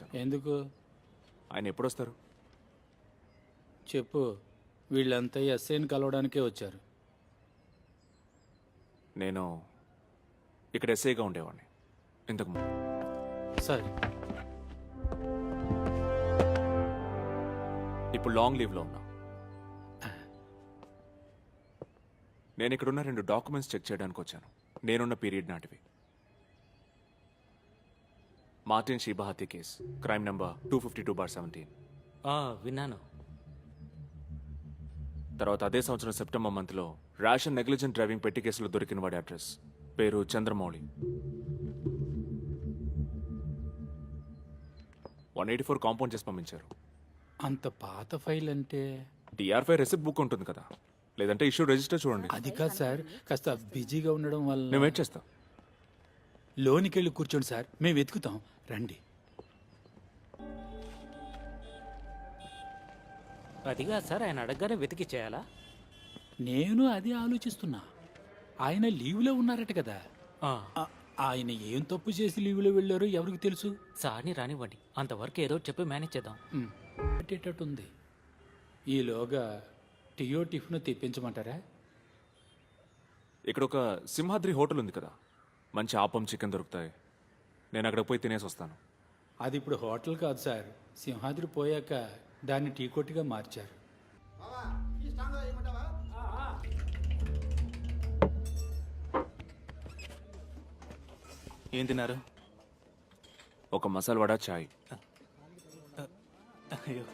వచ్చాను. ఎందుకు ఆయన ఎప్పుడు వస్తారు? చెప్పు. వీళ్ళంతా ఎస్ఐని కలవడానికే వచ్చారు. నేను ఇక్కడ ఎస్ఐగా ఉండేవాడిని ఇంతకు ముందు. సార్, ఇప్పుడు లాంగ్ లీవ్లో ఉన్నా. నేను ఇక్కడున్న 2 డాక్యుమెంట్స్ చెక్ చేయడానికి వచ్చాను. నేనున్న పీరియడ్ నాటివి. మార్టిన్ షీబా హత్య కేస్, క్రైమ్ నంబర్ 252/17. విన్నాను. తర్వాత అదే సంవత్సరం సెప్టెంబర్ మంత్లో ర్యాష్ అండ్ నెగ్లిజెంట్ డ్రైవింగ్ పెట్టి కేసులో దొరికిన వాడి అడ్రస్, పేరు చంద్రమౌళి. 184 కాంపౌండ్ చేసి పంపించారు. అంత పాత ఫైల్ అంటే? DR5 రెసిప్ట్ బుక్ ఉంటుంది కదా, లేదంటే ఇష్యూ రిజిస్టర్ చూడండి. అది కాదు సార్, కాస్త బిజీగా ఉండడం వల్ల. నేను వెయిట్ చేస్తా. లోనికి వెళ్ళి కూర్చోండి సార్, మేము వెతుకుతాం, రండి. అదిగా సార్, ఆయన అడగగానే వెతికి చేయాలా? నేను అదే ఆలోచిస్తున్నా. ఆయన లీవ్లో ఉన్నారట కదా. ఆ, ఆయన ఏం తప్పు చేసి లీవ్లో వెళ్ళారో ఎవరికి తెలుసు? సార్ని రానివ్వండి, అంతవరకు ఏదో చెప్పి మేనేజ్ చేద్దాం. పెట్టేటట్టుంది. ఈలోగా టీయో టిఫిన్ తెప్పించమంటారా? ఇక్కడ ఒక సింహాద్రి హోటల్ ఉంది కదా, మంచి ఆపం చికెన్ దొరుకుతాయి. నేను అక్కడ పోయి తినేసి వస్తాను. అది ఇప్పుడు హోటల్ కాదు సార్, సింహాద్రి పోయాక దాన్ని టీ కొట్టుగా మార్చారు. ఏం తిన్నారు? ఒక మసాలా వడ, చాయ్. అయ్యో,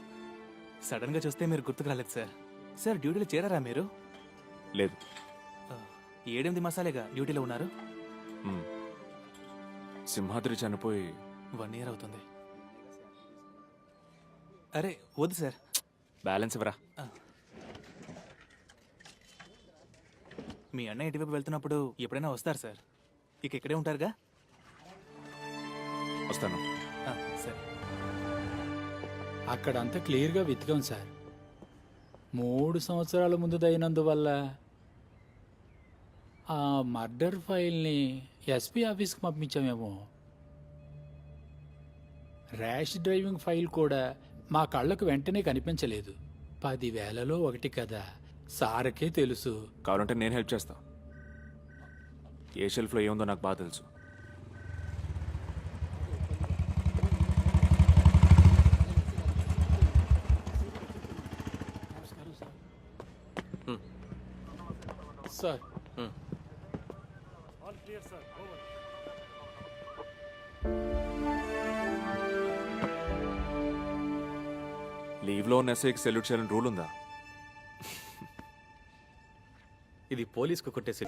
సడన్గా చూస్తే మీరు గుర్తుకు రాలేదు సార్. సార్, డ్యూటీలో చేరారా మీరు? లేదు. 7-8 మసాలేగా డ్యూటీలో ఉన్నారు. సింహాద్రి చనిపోయి 1 year అవుతుంది. అరే వద్దు సార్, బ్యాలెన్స్ ఇవ్వరా. మీ అన్న ఇటువైపు వెళ్తున్నప్పుడు ఎప్పుడైనా వస్తారు సార్. ఇక ఇక్కడే ఉంటారుగా? వస్తాను. సరే. అక్కడంతా క్లియర్గా వెతికాం సార్. 3 సంవత్సరాల ముందు అయినందువల్ల ఆ మర్డర్ ఫైల్ని ఎస్పీ ఆఫీస్కి పంపించామేమో. ర్యాష్ డ్రైవింగ్ ఫైల్ కూడా మా కళ్ళకు వెంటనే కనిపించలేదు. 10,000లో 1 కదా, సార్కే తెలుసు. కావాలంటే నేను హెల్ప్ చేస్తా. ఏ షెల్ఫ్లో ఏముందో నాకు బాగా తెలుసు. సార్, లీవ్లో ఉన్న ఎస్ఐకి సెల్యూట్ చేయాలని రూల్ ఉందా? ఇది పోలీస్కు కొట్టేసి.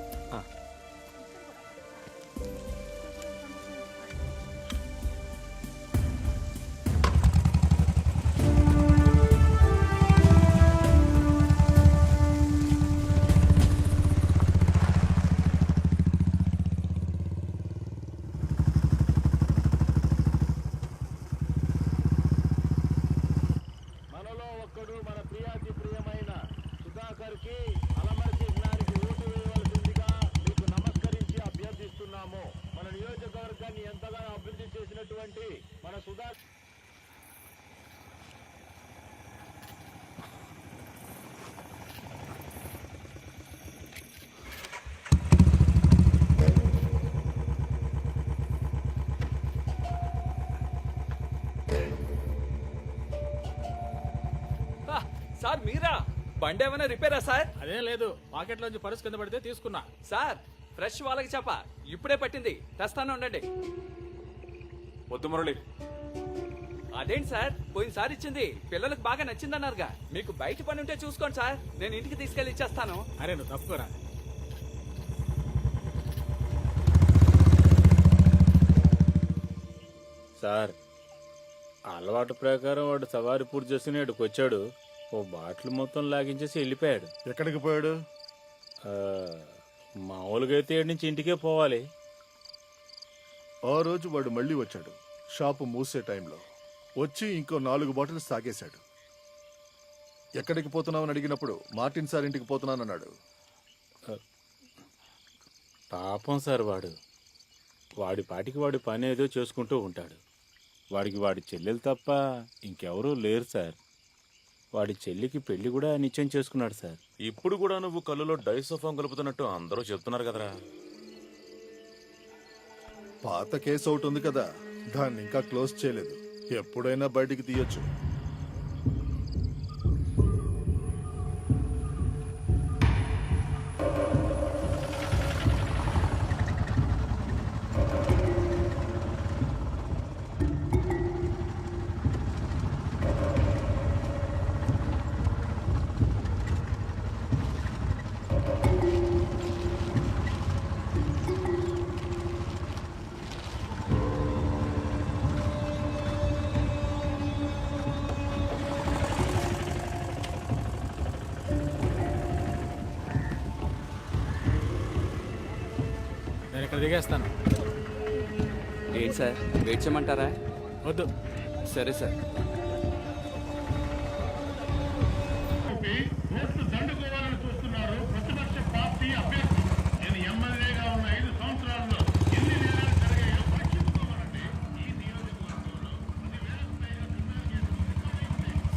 సార్ మీరా? బండి ఏమైనా రిపేరా సార్? అదేం లేదు, పాకెట్లోంచి పర్స్ కింద పడితే తీసుకున్నా. సార్, ఫ్రెష్ వాళ్ళకి చెప్ప ఇప్పుడే పట్టింది, తెస్తాను ఉండండి. వద్దు మురళి. అదేంటి సార్, పోయినసారి ఇచ్చింది పిల్లలకు బాగా నచ్చిందన్నారుగా. మీకు బయట పని ఉంటే చూసుకోండి సార్, నేను ఇంటికి తీసుకెళ్ళి ఇచ్చేస్తాను. అరే నువ్వు తప్పుకోరా. సార్, అలవాటు ప్రకారం వాడు సవారి పూర్తి చేసుకుని ఇక్కడికి వచ్చాడు. ఓ బాటిల్ మొత్తం లాగించేసి వెళ్ళిపోయాడు. ఎక్కడికి పోయాడు? మామూలుగా అయితే ఏడు నుంచి ఇంటికే పోవాలి. ఆ రోజు వాడు మళ్ళీ వచ్చాడు, షాపు మూసే టైంలో వచ్చి ఇంకో 4 బాటిల్స్ తాగేశాడు. ఎక్కడికి పోతున్నావని అడిగినప్పుడు మార్టిన్ సార్ ఇంటికి పోతున్నానన్నాడు. పాపం సార్, వాడి పాటికి వాడి పని ఏదో చేసుకుంటూ ఉంటాడు. వాడికి వాడి చెల్లెలు తప్ప ఇంకెవరూ లేరు సార్. వాడి చెల్లికి పెళ్లి కూడా నిశ్చయం చేసుకున్నాడు సార్. ఇప్పుడు కూడా నువ్వు కళ్ళులో డైసోఫామ్ కలుపుతున్నట్టు అందరూ చెప్తున్నారు కదరా. పాత కేసు ఒకటి ఉంది కదా, దాన్ని ఇంకా క్లోజ్ చేయలేదు. ఎప్పుడైనా బయటికి తీయొచ్చు. నేను ఇక్కడ దిగేస్తాను. ఏంటి సార్ వెయిట్ చేయమంటారా? వద్దు. సరే సార్. ఓట్లు దండుకోవాలని చూస్తున్నారు ప్రతిపక్ష పార్టీ అభ్యర్థి. నేను ఎమ్మెల్యేగా ఉన్న 5 సంవత్సరాల్లో ఎన్ని నేరాలు జరిగాయో పరీక్షించుకోవాలంటే ఈ నియోజకవర్గంలో 10,000 పైగా క్రిమినల్ కేసులు రికార్డ్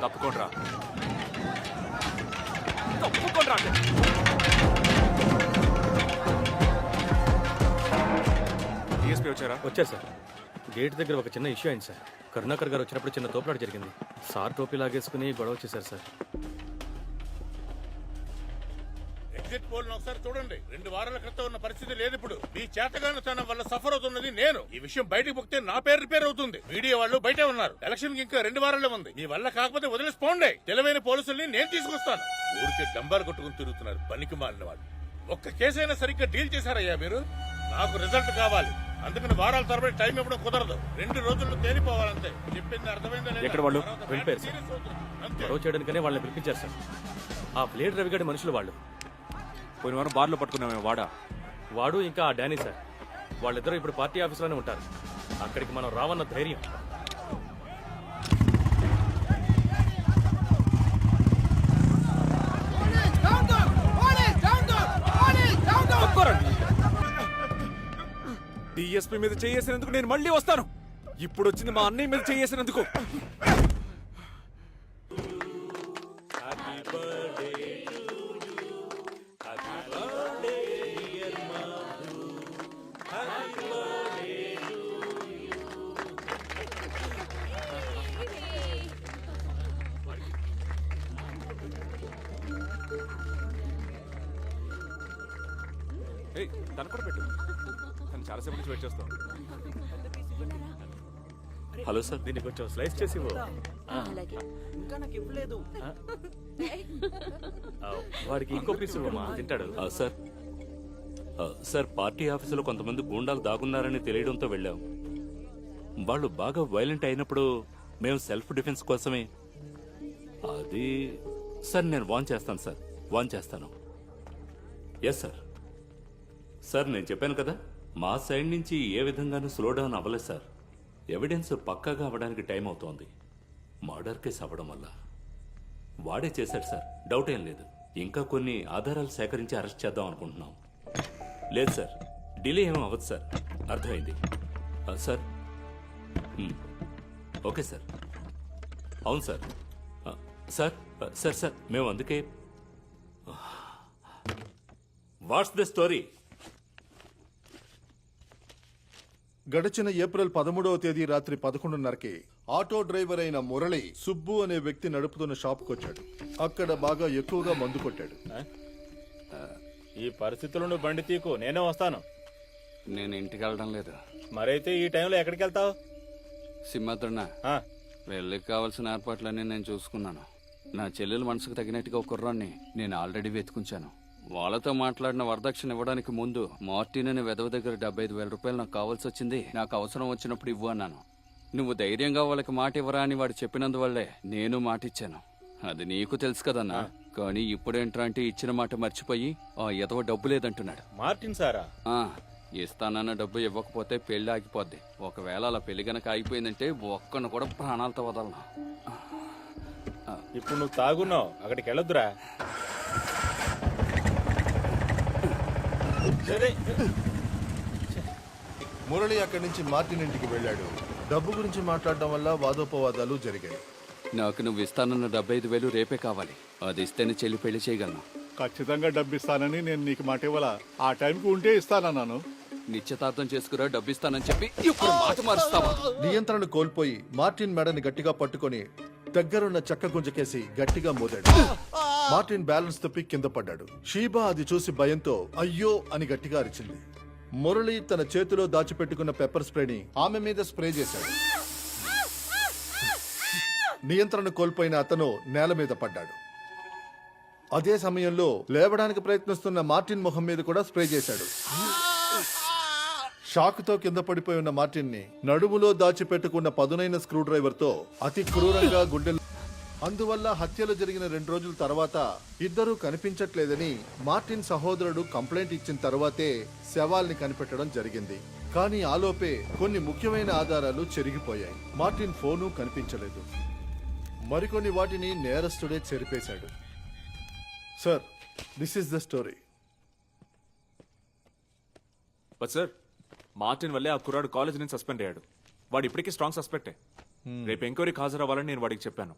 తప్పుకోండ్రా, తప్పుకోండ్రా అంటే. డిఎస్పీ వచ్చారా? వచ్చారు సార్. గేట్ దగ్గర ఒక చిన్న ఇష్యూ అయింది సార్. కరుణాకర్ గారు వచ్చినప్పుడు చిన్న తోపులాట జరిగింది. సార్ టోపీ లాగేసుకుని గొడవ చేశారు సార్. ఎగ్జిట్ పోల్ ఒకసారి చూడండి. 2 వారాల క్రితం ఉన్న పరిస్థితి లేదు ఇప్పుడు. మీ చేతగానితనం వల్ల సఫర్ అవుతున్నది నేను. ఈ విషయం బయటకు పొక్కితే నా పేరు రిపేర్ అవుతుంది. మీడియా వాళ్ళు బయటే ఉన్నారు. ఎలక్షన్ కి ఇంకా 2 వారాలే ఉంది. మీ వల్ల కాకపోతే వదిలేసిపోండి. తెలివైన పోలీసుల్ని నేను తీసుకొస్తాను. ఊరికే డంబాలు కొట్టుకుని తిరుగుతున్నారు పనికి మాలిన వాళ్ళు. ఒక్క కేసైనా సరిగ్గా డీల్ చేశారయ్యా మీరు? నాకు రిజల్ట్ కావాలి. అందుకని వారాల తరబడి టైం ఇవ్వడం కుదరదు. 2 రోజుల్లో తేలిపోవాలంతే. చెప్పింది అర్థమైందా లేదా? ఎక్కడ వాళ్ళు? వెళ్ళిపోయారు సార్. గొడవ చేయడానికనే వాళ్ళని పిలిపించారు సార్. ఆ ప్లేట్ రవిగాడి మనుషులు వాళ్ళు. పోయిన వారం బార్లో పట్టుకున్నామే వాడా? వాడు ఇంకా ఆ డానీ సార్. వాళ్ళిద్దరూ ఇప్పుడు పార్టీ ఆఫీసులోనే ఉంటారు. అక్కడికి మనం రావన్న ధైర్యం. డిఎస్పీ మీద చేసినందుకు నేను మళ్ళీ వస్తాను. ఇప్పుడు వచ్చింది మా అన్నయ్య మీద చేసినందుకు. తను కూడా పెట్టు. తను చాలాసేపు నుంచి వెయిట్ చేస్తాం. హలో సార్, దీన్ని కొంచెం స్లైస్ చేసి ఇవ్వు. వాడికి ఇంకో పీస్ ఇవ్వమా, తింటాడు. సార్ సార్ పార్టీ ఆఫీసులో కొంతమంది గూండాలు దాగున్నారని తెలియడంతో వెళ్ళాం. వాళ్ళు బాగా వైలెంట్ అయినప్పుడు మేము సెల్ఫ్ డిఫెన్స్ కోసమే. అది సార్ నేను వాన్ చేస్తాను సార్, వాన్ చేస్తాను. Yes sir. సార్ నేను చెప్పాను కదా, మా సైడ్ నుంచి ఏ విధంగానూ స్లో డౌన్ అవ్వలేదు సార్. ఎవిడెన్స్ పక్కాగా అవ్వడానికి టైం అవుతోంది. మర్డర్ కేసు అవ్వడం వల్ల వాడే చేశాడు సార్, డౌట్ ఏం లేదు. ఇంకా కొన్ని ఆధారాలు సేకరించి అరెస్ట్ చేద్దాం అనుకుంటున్నాం. లేదు సార్, డిలే ఏమీ అవ్వదు సార్. అర్థమైంది సార్. Okay sir. అవును సార్. సార్ సార్ సార్ మేము అందుకే వాట్స్ ద స్టోరీ? గడిచిన ఏప్రిల్ 13వ తేదీ రాత్రి 11:30కి ఆటో డ్రైవర్ అయిన మురళి సుబ్బు అనే వ్యక్తి నడుపుతున్న షాప్కి వచ్చాడు. అక్కడ బాగా ఎక్కువగా మందు కొట్టాడు. ఈ పరిస్థితుల్లో నువ్వు బండి తీకు, నేనే వస్తాను. నేను ఇంటికి వెళ్ళడం లేదు. మరైతే ఈ టైంలో ఎక్కడికి వెళ్తావు? సింహాద్రన్న, పెళ్ళికి కావాల్సిన ఏర్పాట్లన్నీ నేను చూసుకున్నాను. నా చెల్లెల మనసుకు తగినట్టుగా ఒక కుర్రాన్ని నేను ఆల్రెడీ వెతుకుంచాను. వాళ్ళతో మాట్లాడిన వరదక్షిణ ఇవ్వడానికి ముందు మార్టిన్ అనే వెధవ దగ్గర 75,000 రూపాయలు నాకు కావాల్సి వచ్చింది. నాకు అవసరం వచ్చినప్పుడు ఇవ్వు అన్నాను. నువ్వు ధైర్యంగా వాళ్ళకి మాట ఇవ్వరా అని వాడు చెప్పినందువల్లే నేను మాట ఇచ్చాను. అది నీకు తెలుసు కదన్నా. కానీ ఇప్పుడేంట్రా అంటే ఇచ్చిన మాట మర్చిపోయి ఆ ఎదవ డబ్బు లేదంటున్నాడు. మార్టిన్ సారా? ఇస్తానన్న డబ్బు ఇవ్వకపోతే పెళ్లి ఆగిపోద్ది. ఒకవేళ అలా పెళ్లి గనక ఆగిపోయిందంటే ఒక్కను కూడా ప్రాణాలతో వదలను. ఇప్పుడు నువ్వు తాగున్నావు, అక్కడికి వెళ్ళొద్దురా. మురళి అక్కడి నుంచి మార్టిన్ ఇంటికి వెళ్ళాడు. డబ్బు గురించి మాట్లాడడం వల్ల వాదోపవాదాలు జరిగాయి. నాకు నువ్వు ఇస్తానన్న 75,000 రేపే కావాలి. అది ఇస్తేనే చెల్లి పెళ్లి చేయగలను. ఖచ్చితంగా డబ్బు ఇస్తానని నేను నీకు మాట ఇవ్వాలా? ఆ టైంకి ఉంటే ఇస్తానన్నాను. నిశ్చితార్థం చేసుకురా, డబ్బు ఇస్తానని చెప్పి ఇప్పుడు మాట మారుస్తావా? నియంత్రణ కోల్పోయి మార్టిన్ మెడని గట్టిగా పట్టుకొని దగ్గరున్న చెక్క గుంజకేసి గట్టిగా మోదాడు. మార్టిన్ బ్యాలెన్స్ తప్పి కింద పడ్డాడు. షీబా అది చూసి భయంతో అయ్యో అని గట్టిగా అరిచింది. మురళి తన చేతిలో దాచిపెట్టుకున్న పెప్పర్ స్ప్రేని ఆమె మీద స్ప్రే చేశాడు. నియంత్రణ కోల్పోయిన అతను నేల మీద పడ్డాడు. అదే సమయంలో లేవడానికి ప్రయత్నిస్తున్న మార్టిన్ మొహం మీద కూడా స్ప్రే చేశాడు. షాకుతో కింద పడిపోయి ఉన్న మార్టిన్ ని నడుములో దాచిపెట్టుకున్న పదునైన స్క్రూ డ్రైవర్ తో అతి క్రూరంగా గుండెలు. అందువల్ల హత్యలు జరిగిన 2 రోజుల తర్వాత ఇద్దరూ కనిపించట్లేదని మార్టిన్ సహోదరుడు కంప్లైంట్ ఇచ్చిన తర్వాతే శవాల్ని కనిపెట్టడం జరిగింది. కానీ ఆలోపే కొన్ని ముఖ్యమైన ఆధారాలు చెరిగిపోయాయి. మార్టిన్ ఫోను కనిపించలేదు. మరికొన్ని వాటిని నేరస్తుడే చెరిపేశాడు. Sir, this is the story. But sir, Martin వల్లే ఆ కుర్రాడు కాలేజ్ నుంచి సస్పెండ్ అయ్యాడు. వాడు ఇప్పటికీ స్ట్రాంగ్ సస్పెక్టే. రేపు ఎంక్వైరీకి హాజరవ్వాలని నేను వాడికి చెప్పాను.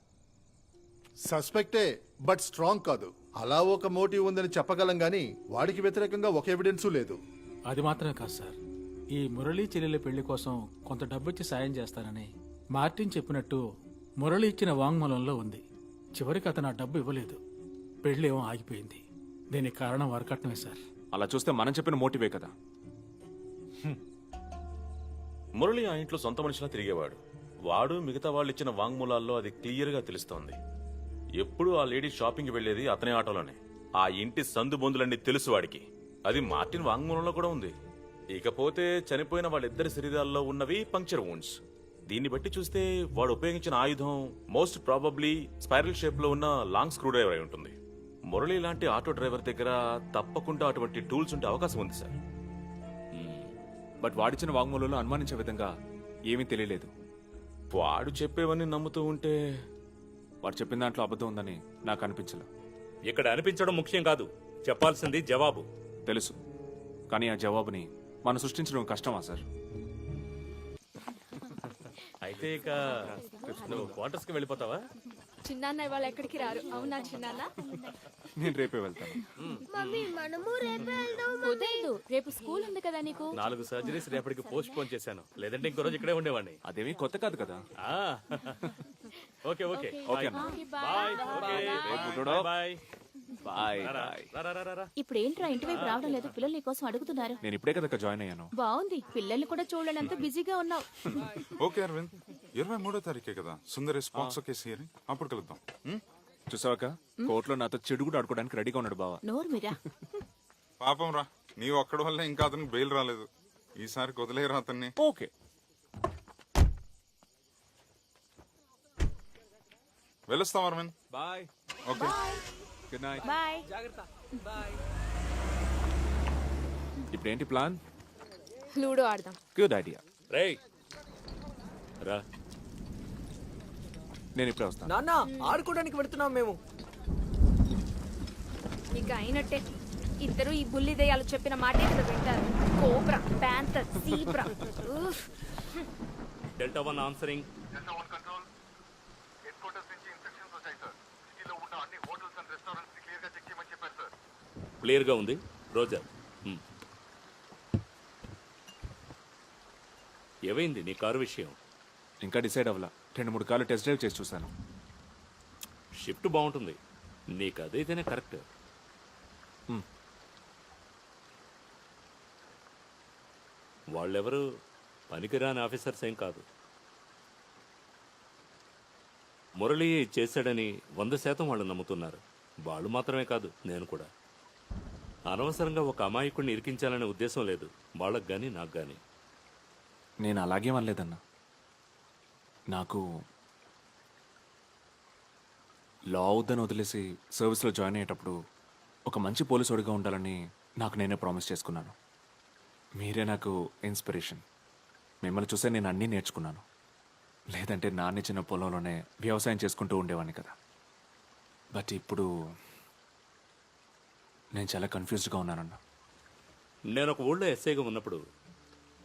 సస్పెక్టే, బట్ స్ట్రాంగ్ కాదు. అలా ఒక మోటివ్ ఉందని చెప్పగలం గానీ వాడికి వ్యతిరేకంగా ఒక ఎవిడెన్సు లేదు. అది మాత్రమే కాదు సార్, ఈ మురళీ చెల్లెల పెళ్లి కోసం కొంత డబ్బిచ్చి సాయం చేస్తానని మార్టిన్ చెప్పినట్టు మురళి ఇచ్చిన వాంగ్మూలంలో ఉంది. చివరికి అతను ఆ డబ్బు ఇవ్వలేదు. పెళ్లేమో ఆగిపోయింది. దీనికి కారణం వరకట్నమే సార్. అలా చూస్తే మనం చెప్పిన మోటివే కదా. మురళి ఆ ఇంట్లో సొంత మనిషిలా తిరిగేవాడు. వాడు మిగతా వాళ్ళు ఇచ్చిన వాంగ్మూలాల్లో అది క్లియర్గా తెలుస్తోంది. ఎప్పుడు ఆ లేడీ షాపింగ్ వెళ్లేది అతనే ఆటోలోనే. ఆ ఇంటి సందు బొందులన్నీ తెలుసు వాడికి. అది మార్టిన్ వాంగ్మూలంలో కూడా ఉంది. ఇకపోతే చనిపోయిన వాళ్ళిద్దరి శరీరాల్లో ఉన్నవి పంక్చర్ వూండ్స్. దీన్ని బట్టి చూస్తే వాడు ఉపయోగించిన ఆయుధం మోస్ట్ ప్రాబబ్లీ స్పైరల్ షేప్ లో ఉన్న లాంగ్ స్క్రూ డ్రైవర్ అయి ఉంటుంది. మురళి లాంటి ఆటో డ్రైవర్ దగ్గర తప్పకుండా అటువంటి టూల్స్ ఉండే అవకాశం ఉంది సార్. బట్ వాడిచ్చిన వాంగ్మూలంలో అనుమానించే విధంగా ఏమీ తెలియలేదు. వాడు చెప్పేవన్నీ నమ్ముతూ ఉంటే వాడు చెప్పిన దాంట్లో అబద్ధం ఉందని నాకు అనిపించలేదు. ఇక్కడ అనిపించడం ముఖ్యం కాదు, చెప్పాల్సింది జవాబు. తెలుసు, కానీ ఆ జవాబుని మనం సృష్టించడం కష్టమా సార్? అయితే ఇక నువ్వు క్వార్టర్స్ కి వెళ్ళిపోతావా? చిన్నాన్న ఇవాళ ఎక్కడికి రారు, అవునా చిన్నాన్న? నేను రేపే వెళ్తాను. కుదరదు, రేపు స్కూల్ ఉంది కదా నీకు. 4 సర్జరీస్ రేపటికి పోస్ట్ పోన్ చేశాను, లేదంటే ఇంకో రోజు ఇక్కడే ఉండేవాడిని. అదేమీ కొత్త కాదు కదా. ఓకే ఓకే ఓకే అన్న. బాయ్. ఓకే రేపు గుడ్డోడా. బాయ్. బాయ్. ఇప్పుడు ఏంట్రా ఇంటి వైపు రావడం లేదు? పిల్లలు నీకోసం అడుగుతున్నారు. నేను ఇప్పుడే కదా జాయిన్ అయ్యాను. బాగుంది, పిల్లల్ని కూడా చూడలేనంత బిజీగా ఉన్నావు. ఓకే అరవింద్, 23వ తారీఖే కదా సుందర్ స్పాక్సో కేసు హియరింగ్, అప్పుడు కలుద్దాం. చూసావాక కోర్టులో నాతో చెడు కూడా ఆడుకోవడానికి రెడీగా ఉన్నాడు బావా. నోరు మీరా. పాపం రా, నీవు ఒక్కడి వల్ల ఇంకా అతనికి బెయిల్ రాలేదు. ఈసారి వదిలేరా అతన్ని. ఓకే, వెళ్ళొస్తాం Arvind. Bye. Okay, good night. Bye. ఇప్పుడు ఏంటి ప్లాన్? లూడో ఆడదాం. Good idea. రేయ్ రా. నేను ఇప్పుడే వస్తాను. నాన్న, ఆడుకోవడానికి పెడుతున్నాం మేము. ఇక అయినట్టే, ఇద్దరు ఈ బుల్లి దయ్యాలు చెప్పిన మాటే కదా వింటారు. Cobra, panther, zebra. Delta 1 answering. Clear గా ఉంది రోజర్. ఏమైంది నీ కారు విషయం? ఇంకా డిసైడ్ అవ్వలా. 2-3 కార్లు టెస్ట్ డ్రైవ్ చేసి చూశాను. షిఫ్ట్ బాగుంటుంది, నీకు అదైతేనే కరెక్ట్. వాళ్ళెవరు పనికిరాని ఆఫీసర్స్ ఏం కాదు. మురళి చేశాడని 100% వాళ్ళు నమ్ముతున్నారు. వాళ్ళు మాత్రమే కాదు, నేను కూడా. అనవసరంగా ఒక అమాయకుడిని ఇరికించాలనే ఉద్దేశం లేదు వాళ్ళకు కానీ నాకు కానీ. నేను అలాగే అనలేదన్నా. నాకు లా అవుద్దని వదిలేసి సర్వీస్లో జాయిన్ అయ్యేటప్పుడు ఒక మంచి పోలీసుడిగా ఉండాలని నాకు నేనే ప్రామిస్ చేసుకున్నాను. మీరే నాకు ఇన్స్పిరేషన్. మిమ్మల్ని చూసే నేను అన్నీ నేర్చుకున్నాను. లేదంటే నాన్న చిన్న పొలంలోనే వ్యవసాయం చేసుకుంటూ ఉండేవాడిని కదా. బట్ ఇప్పుడు నేను చాలా కన్ఫ్యూజ్డ్గా ఉన్నానన్నా. నేను ఒక ఊళ్ళో ఎస్ఐగా ఉన్నప్పుడు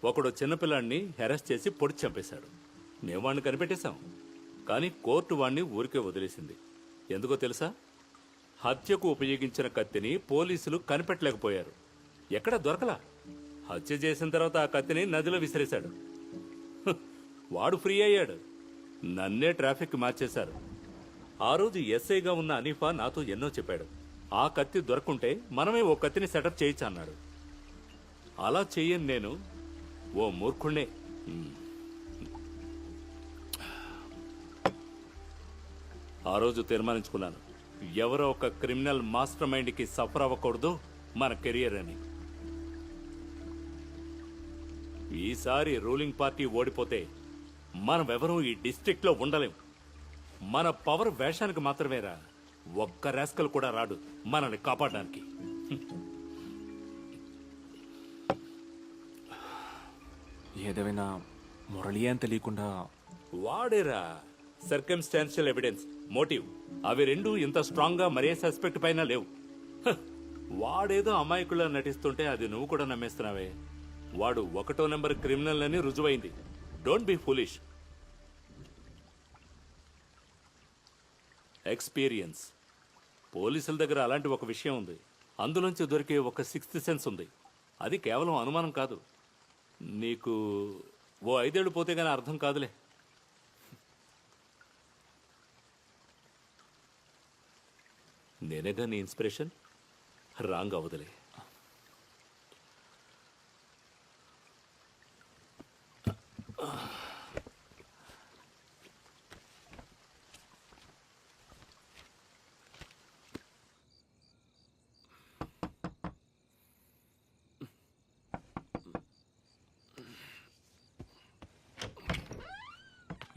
ఒకడు చిన్నపిల్లాడిని హెరాస్ చేసి పొడి చంపేశాడు. మేము వాడిని కనిపెట్టేశాం, కానీ కోర్టు వాడిని ఊరికే వదిలేసింది. ఎందుకో తెలుసా? హత్యకు ఉపయోగించిన కత్తిని పోలీసులు కనిపెట్టలేకపోయారు. ఎక్కడ దొరకలా. హత్య చేసిన తర్వాత ఆ కత్తిని నదిలో విసిరేశాడు. వాడు ఫ్రీ అయ్యాడు. నన్నే ట్రాఫిక్ మార్చేశారు. ఆ రోజు ఎస్ఐగా ఉన్న అనీఫా నాతో ఎన్నో చెప్పాడు. ఆ కత్తి దొరకుంటే మనమే ఓ కత్తిని సెటప్ చేయొచ్చు అన్నాడు. అలా చెయ్యను నేను. ఓ మూర్ఖుణ్ణే. ఆ రోజు తీర్మానించుకున్నాను, ఎవరో ఒక క్రిమినల్ మాస్టర్ మైండ్కి సఫర్ అవ్వకూడదు మన కెరియర్ అని. ఈసారి రూలింగ్ పార్టీ ఓడిపోతే మనమెవరూ ఈ డిస్ట్రిక్ట్లో ఉండలేం. మన పవర్ వేషానికి మాత్రమేరా. ఒక్క రాస్కల్ కూడా రాడు మనల్ని కాపాడడానికి. ఏదేమైనా మురళి అని తెలియకుండా వాడేరా సర్కమ్స్టాన్షియల్ ఎవిడెన్స్, మోటివ్, అవి రెండు ఇంత స్ట్రాంగ్ గా మరే సస్పెక్ట్ పైన లేవు. హ, వాడేదో అమాయకులా నటిస్తుంటే అది నువ్వు కూడా నమ్మేస్తున్నావే. వాడు 1వ నెంబర్ క్రిమినల్ అని రుజువైంది. Don't be foolish. ఎక్స్పీరియన్స్. పోలీసుల దగ్గర అలాంటి ఒక విషయం ఉంది. అందులోంచి దొరికే ఒక 6th సెన్స్ ఉంది. అది కేవలం అనుమానం కాదు. నీకు ఓ 5 ఏళ్ళు పోతే గానీ అర్థం కాదులే. నేనేగా నీ ఇన్స్పిరేషన్. రాంగ్ అవదులే.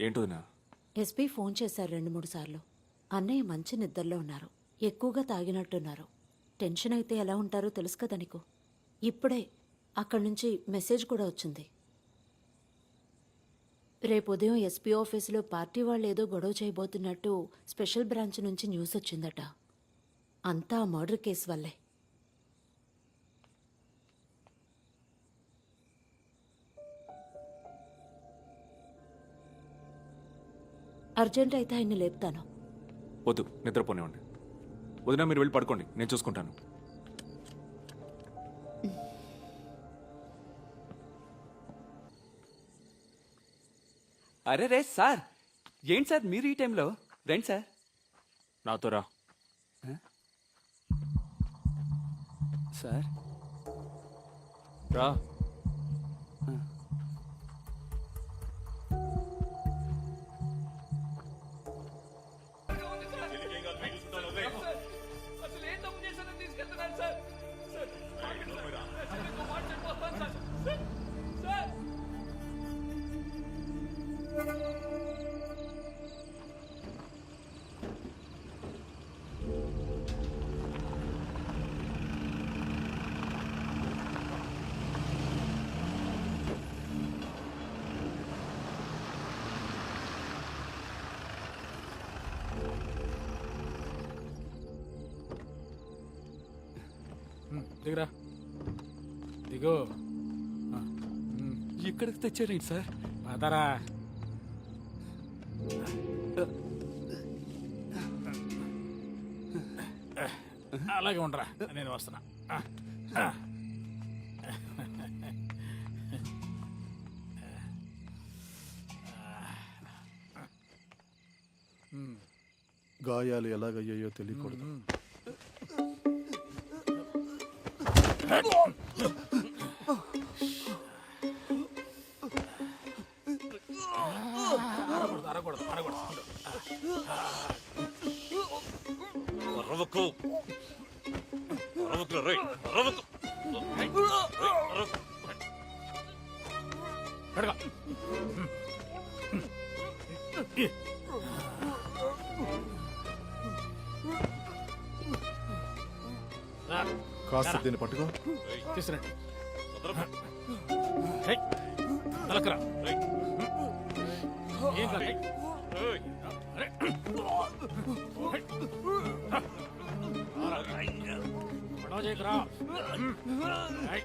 ఏంటోనా? ఎస్పీ ఫోన్ చేశారు 2-3 సార్లు. అన్నయ్య మంచి నిద్రలో ఉన్నారు. ఎక్కువగా తాగినట్టున్నారు. టెన్షన్ అయితే ఎలా ఉంటారో తెలుసు కదా నీకు. ఇప్పుడే అక్కడి నుంచి మెసేజ్ కూడా వచ్చింది. రేపు ఉదయం ఎస్పీ ఆఫీసులో పార్టీ వాళ్ళు ఏదో గొడవ చేయబోతున్నట్టు స్పెషల్ బ్రాంచ్ నుంచి న్యూస్ వచ్చిందట. అంతా మర్డర్ కేసు వల్లే. అర్జెంట్ అయితే ఆయన్ని లేపుతాను. వద్దు, నిద్రపోనివ్వండి. వదినా మీరు వెళ్ళి పడుకోండి, నేను చూసుకుంటాను. అరే రే సార్, ఏంటి సార్ మీరు ఈ టైంలో? రండి సార్. నాతో రా. సార్ రా. దిగరా, దిగో. ఇక్కడికి తెచ్చారేంటి సార్? పదరా. అలాగే ఉండరా, నేను వస్తున్నా. గాయాలు ఎలాగయ్యాయో తెలియకూడదు. కడగా. కాస్త దీన్ని పట్టుకో. తీసురండి. హై, తలకరా. ఏం కాదు. అరే. గొడవ చేయకురా. హై.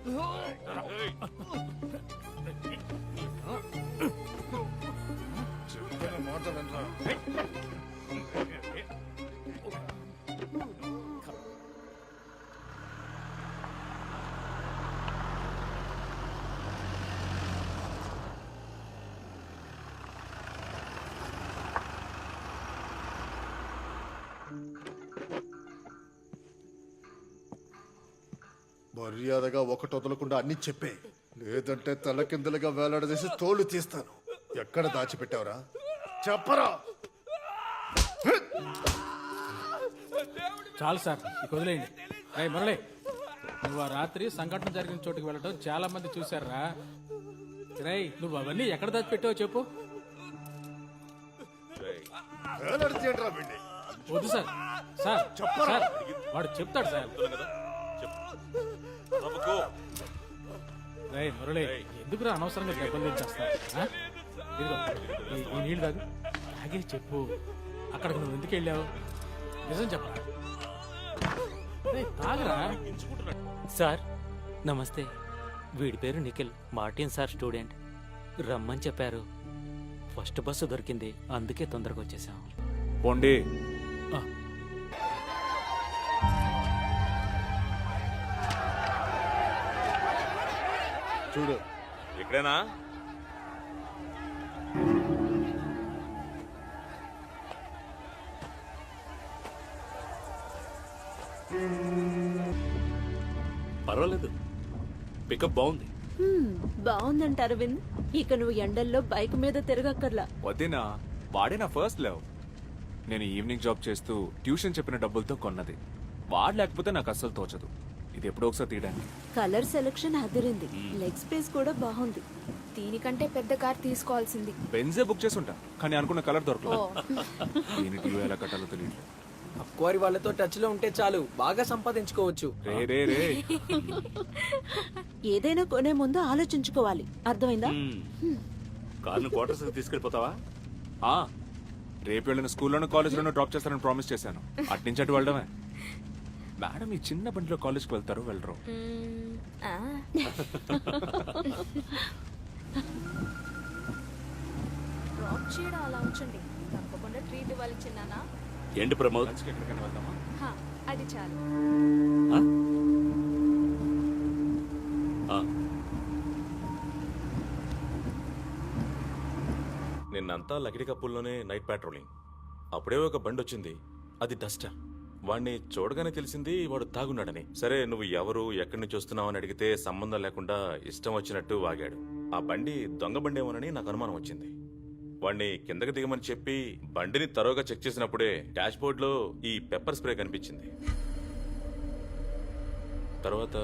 మర్యాదగా ఒకటి వదలకుండా అన్ని చెప్పే, లేదంటే తలకిందులుగా వేలాడదీసి తోలు తీస్తాను. ఎక్కడ దాచిపెట్టావురా? చెప్పరా. చాలు సార్, ఇక వదిలేయండి. రే మురళి, నువ్వు ఆ రాత్రి సంఘటన జరిగిన చోటుకి వెళ్ళటం చాలా మంది చూశారా. రేయ్, నువ్వు అవన్నీ ఎక్కడ దాచిపెట్టావో చెప్పు. వేలాడదీయండిరా వీణ్ణి. వద్దు సార్. సార్ సార్, వాడు చెప్తాడు సార్. రేయ్ మురళి, ఎందుకురా అనవసరంగా దెబ్బలు తెచ్చేస్తావు? ఇదిగో ఈ నీళ్ళు తాగు. తాగే చెప్పు, అక్కడికి నువ్వు ఎందుకు వెళ్ళావు? నిజం చెప్పరా. తాగరా. సార్ నమస్తే, వీడి పేరు నిఖిల్, మార్టిన్ సార్ స్టూడెంట్. రమ్మని చెప్పారు. ఫస్ట్ బస్సు దొరికింది, అందుకే తొందరగా వచ్చేసాం. పోండి. చూడు, ఇక్కడేనా? పర్వాలేదు, పికప్ బాగుంది. బాగుందంట అరవింద్. ఇక నువ్వు ఎండల్లో బైక్ మీద తిరగక్కర్లా. వదినా, వాడే నా ఫస్ట్ లవ్. నేను ఈవినింగ్ జాబ్ చేస్తూ ట్యూషన్ చెప్పిన డబ్బులతో కొన్నది. వాడు లేకపోతే నాకు అస్సలు తోచదు. ఇది ఎప్పుడో ఒకసారి తీయడానికి. కలర్ సెలక్షన్ అదిరింది. లెగ్ స్పేస్ కూడా బాగుంది. దీనికంటే పెద్ద కార్ తీసుకోవాల్సింది. బెంజే బుక్ చేసి ఉంటా, కానీ అనుకున్న కలర్ దొరకలేదు. దీని టీవీ ఎలా కట్టాలో తెలియట్లేదు. అక్వారి వాళ్ళతో టచ్ లో ఉంటే చాలు, బాగా సంపాదించుకోవచ్చు. రే రే రే, ఏదైనా కొనే ముందు ఆలోచించుకోవాలి, అర్థమైందా? కార్ను క్వార్టర్స్ తీసుకెళ్ళిపోతావా? రేపు వెళ్ళిన స్కూల్లోనూ కాలేజ్లోనూ డ్రాప్ చేస్తానని ప్రామిస్ చేశాను. అట్నుంచి అటు వెళ్ళడమే. మేడం, ఈ చిన్న బండిలో కాలేజ్కి వెళ్తారు వెళ్ళరు? డ్రాప్ చేయడం అలా ఉంచండి, తప్పకుండా ట్రీట్ ఇవ్వాలి చిన్నానా. ఏంటి ప్రమోద్, ఎక్కడికైనా వెళ్దామా? అది చాలు. నిన్నంతా లకిడి కప్పుల్లోనే నైట్ పాట్రోలింగ్. అప్పుడే ఒక బండి వచ్చింది, అది డస్టర్. వాడిని చూడగానే తెలిసింది వాడు తాగున్నాడని. సరే, నువ్వు ఎవరు, ఎక్కడి నుంచి వస్తున్నావు అని అడిగితే సంబంధం లేకుండా ఇష్టం వచ్చినట్టు వాగాడు. ఆ బండి దొంగ బండేమోనని నాకు అనుమానం వచ్చింది. వాడిని కిందకి దిగమని చెప్పి బండిని తరోగా చెక్ చేసినప్పుడే డాష్ బోర్డ్ లో ఈ పెప్పర్ స్ప్రే కనిపించింది. తర్వాత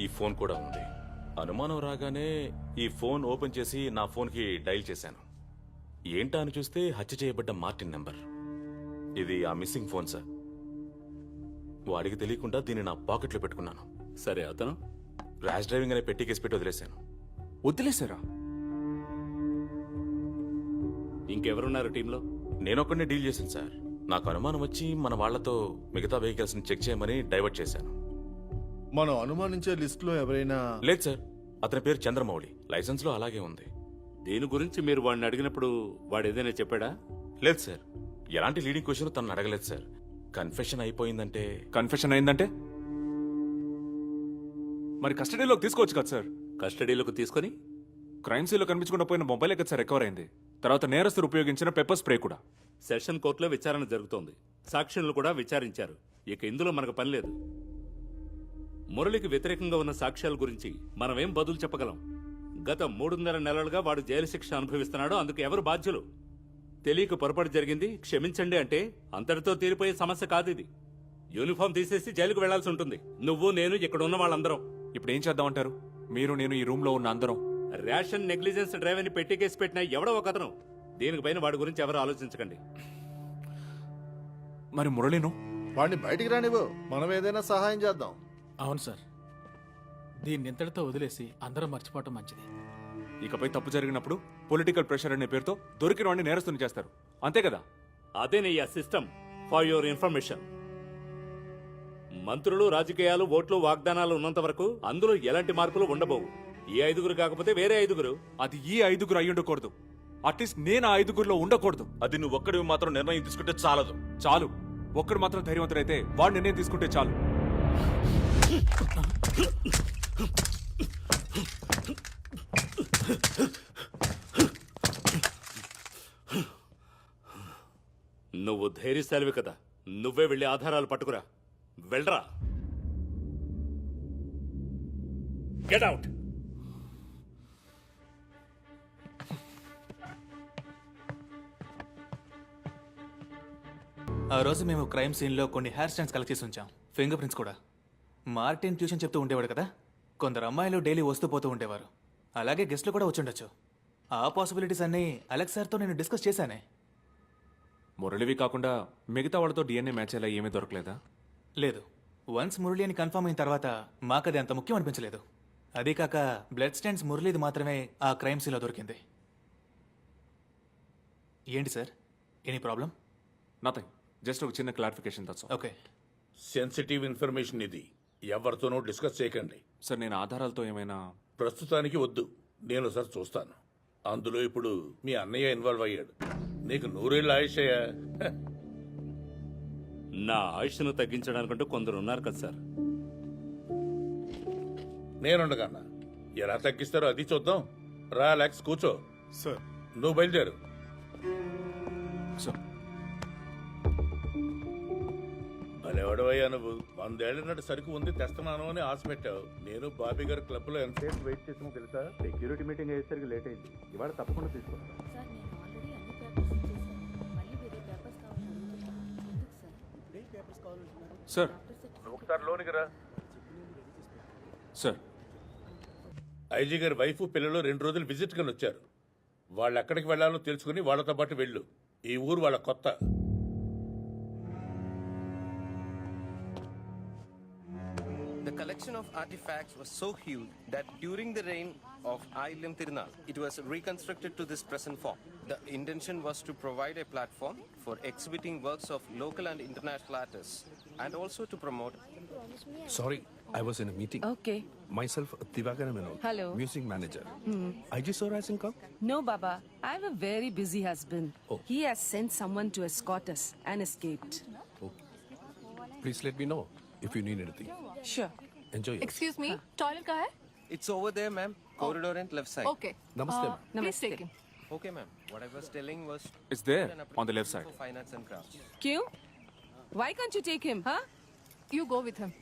ఈ ఫోన్ కూడా ఉంది. అనుమానం రాగానే ఈ ఫోన్ ఓపెన్ చేసి నా ఫోన్కి డైల్ చేశాను. ఏంటా అని చూస్తే హత్య చేయబడ్డ మార్టిన్ నెంబర్. ఇది ఆ మిస్సింగ్ ఫోన్ సార్. వాడికి తెలియకుండా దీన్ని నా పాకెట్లో పెట్టుకున్నాను. సరే, అతను ర్యాష్ డ్రైవింగ్ అనే పెట్టి కేసు పెట్టి వదిలేశాను. వదిలేశారా? ఇంకెవరున్నారు టీంలో? నేనొక్కడినే డీల్ చేశాను సార్. నాకు అనుమానం వచ్చి మన వాళ్లతో మిగతా వెహికల్స్ ని చెక్ చేయమని డైవర్ట్ చేశాను. మనం అనుమానించే లిస్ట్ లో ఎవరైనా? లేదు సార్, అతని పేరు చంద్రమౌళి, లైసెన్స్ లో అలాగే ఉంది. దీని గురించి మీరు వాడిని అడిగినప్పుడు వాడు ఏదైనా చెప్పాడా? లేదు సార్, ఎలాంటి లీడింగ్ క్వశ్చన్ తను అడగలేదు సార్. కన్ఫెషన్ అయిపోయిందంటే. కన్ఫెషన్ అయిందంటే మరి కస్టడీలోకి తీసుకోవచ్చు కదా సార్? కస్టడీలోకి తీసుకొని క్రైమ్ సీన్లో కనిపించకుండా పోయిన మొబైల్ కదా సార్ రికవర్ అయింది. తర్వాత నేరస్తులు ఉపయోగించిన పెప్పర్ స్ప్రే కూడా. సెషన్ కోర్టులో విచారణ జరుగుతోంది. సాక్షులను కూడా విచారించారు. ఇక ఇందులో మనకు పని లేదు. మురళికి వ్యతిరేకంగా ఉన్న సాక్ష్యాల గురించి మనమేం బదులు చెప్పగలం? గత 3.5 నెలలుగా వాడు జైలు శిక్ష అనుభవిస్తున్నాడు. అందుకు ఎవరు బాధ్యులు? తెలియక పొరపాటు జరిగింది, క్షమించండి అంటే అంతటితో తీరిపోయే సమస్య కాదు ఇది. యూనిఫామ్ తీసేసి జైలుకు వెళ్లాల్సి ఉంటుంది. నువ్వు, నేను, ఇక్కడ ఉన్న వాళ్ళందరం. ఇప్పుడు ఏం చేద్దామంటారు? మీరు నేను ఈ రూమ్లో ఉన్న అందరం రేషన్ నెగ్లిజెన్స్ డ్రైవ్ అని పెట్టి కేసు పెట్టిన ఎవడో ఒక అతను. దీనిపైన వాడి గురించి ఎవరు ఆలోచించకండి. మరి మురళిను వాడిని బయటికి రానివ్వు, మనం ఏదైనా సహాయం చేద్దాం. అవును సార్, దీన్ని ఇంతటితో వదిలేసి అందరం మర్చిపోవటం మంచిది. ఇకపై తప్పు జరిగినప్పుడు పొలిటికల్ ప్రెషర్ అనే పేరుతో దొరికిన వాడిని నేరస్తుని చేస్తారు, అంతే కదా? అదేనయ్యా సిస్టమ్. ఫర్ యువర్ ఇన్ఫర్మేషన్, మంత్రులు, రాజకీయాలు, ఓట్లు, వాగ్దానాలు ఉన్నంత వరకు అందులో ఎలాంటి మార్పులు ఉండబోవు. ఈ 5 కాకపోతే వేరే 5. అది ఈ 5 అయి ఉండకూడదు. అట్లీస్ట్ నేను ఆ 5లో ఉండకూడదు. అది నువ్వు ఒక్కడివి మాత్రం నిర్ణయం తీసుకుంటే చాలదు. చాలు, ఒక్కడు మాత్రం ధైర్యవంతుడైతే వాడు నిర్ణయం తీసుకుంటే చాలు. నువ్వు ధైర్యశాలివి కదా, నువ్వే వెళ్ళి ఆధారాలు పట్టుకురా. వెళ్ళరా. Get out. ఆ రోజు మేము క్రైమ్ సీన్లో కొన్ని హెయిర్ స్టైల్స్ కలెక్ట్ చేసి ఉంచాం, ఫింగర్ ప్రింట్స్ కూడా. మార్టిన్ ట్యూషన్ చెప్తూ ఉండేవాడు కదా, కొందరు అమ్మాయిలు డైలీ వస్తూ పోతూ ఉండేవారు. అలాగే గెస్ట్లు కూడా వచ్చుండొచ్చు. ఆ పాసిబిలిటీస్ అన్నీ అలెక్స్ సార్తో నేను డిస్కస్ చేశానే. మురళివి కాకుండా మిగతా వాళ్ళతో డిఎన్ఏ మ్యాచ్ అలా ఏమీ దొరకలేదా? లేదు, వన్స్ మురళి అని కన్ఫర్మ్ అయిన తర్వాత మాకది అంత ముఖ్యం అనిపించలేదు. అదే కాక బ్లడ్ స్టాండ్స్ మురళిది మాత్రమే ఆ క్రైమ్ సీన్లో దొరికింది. ఏంటి sir, any problem? Nothing, just ఒక చిన్న clarification that's all. Okay. Sensitive information ఇది, ఎవరితోనూ డిస్కస్ చేయకండి. సార్, నేను ఆధారాలతో ఏమైనా ప్రస్తుతానికి వద్దు, నేను సార్ చూస్తాను. అందులో ఇప్పుడు మీ అన్నయ్య ఇన్వాల్వ్ అయ్యాడు. నీకు 100 ఏళ్ళ ఆయుషయ్యా. నా ఆయుష్ను తగ్గించడానికంటూ కొందరు ఉన్నారు కదా సార్. నేనుండగన్నా, ఎలా తగ్గిస్తారో అది చూద్దాం. రా అలెక్స్, కూర్చో. సార్, నువ్వు బయలుదేరు. సార్, అలెవడవయ్యా నువ్వు? 100 ఏళ్ల నాటి సరుకు ఉంది, తెస్తున్నాను అని ఆశ పెట్టావు. నేను బాబీ గారి క్లబ్ లో ఎంతసేపు వెయిట్ చేసామో తెలుసా? సెక్యూరిటీ మీటింగ్ అయ్యేసరికి లేట్ అయింది. ఇవాళ తప్పకుండా తీసుకొస్తాను. సార్, ఒకసారి లోనికి రా. సార్, ఐజీ గారి వైఫ్, పిల్లలు 2 రోజులు విజిట్ కని వచ్చారు. వాళ్ళు ఎక్కడికి వెళ్లాలో తెలుసుకుని వాళ్ళతో పాటు వెళ్ళు. ఈ ఊరు వాళ్ళ కొత్త. The collection of artifacts was so huge that during the reign of Ailim Tirunal, it was reconstructed to this present form. The intention was to provide a platform for exhibiting works of local and international artists and also to promote. Sorry, I was in a meeting. Okay. Myself, Divakar Menon. Hello. Music manager. IG Sir hasn't come? No, Baba. I have a very busy husband. Oh. He has sent someone to escort us and escaped. Oh. Please let me know if you need anything. Sure. Enjoy yours. Excuse me, toilet kahan hai? It's over there, ma'am. Corridor and left side. Okay. Namaste, ma'am. Please take him. Okay, ma'am. What I was telling was it's there on the left side. for finance and crafts. Kyun? Why can't you take him, huh? You go with him.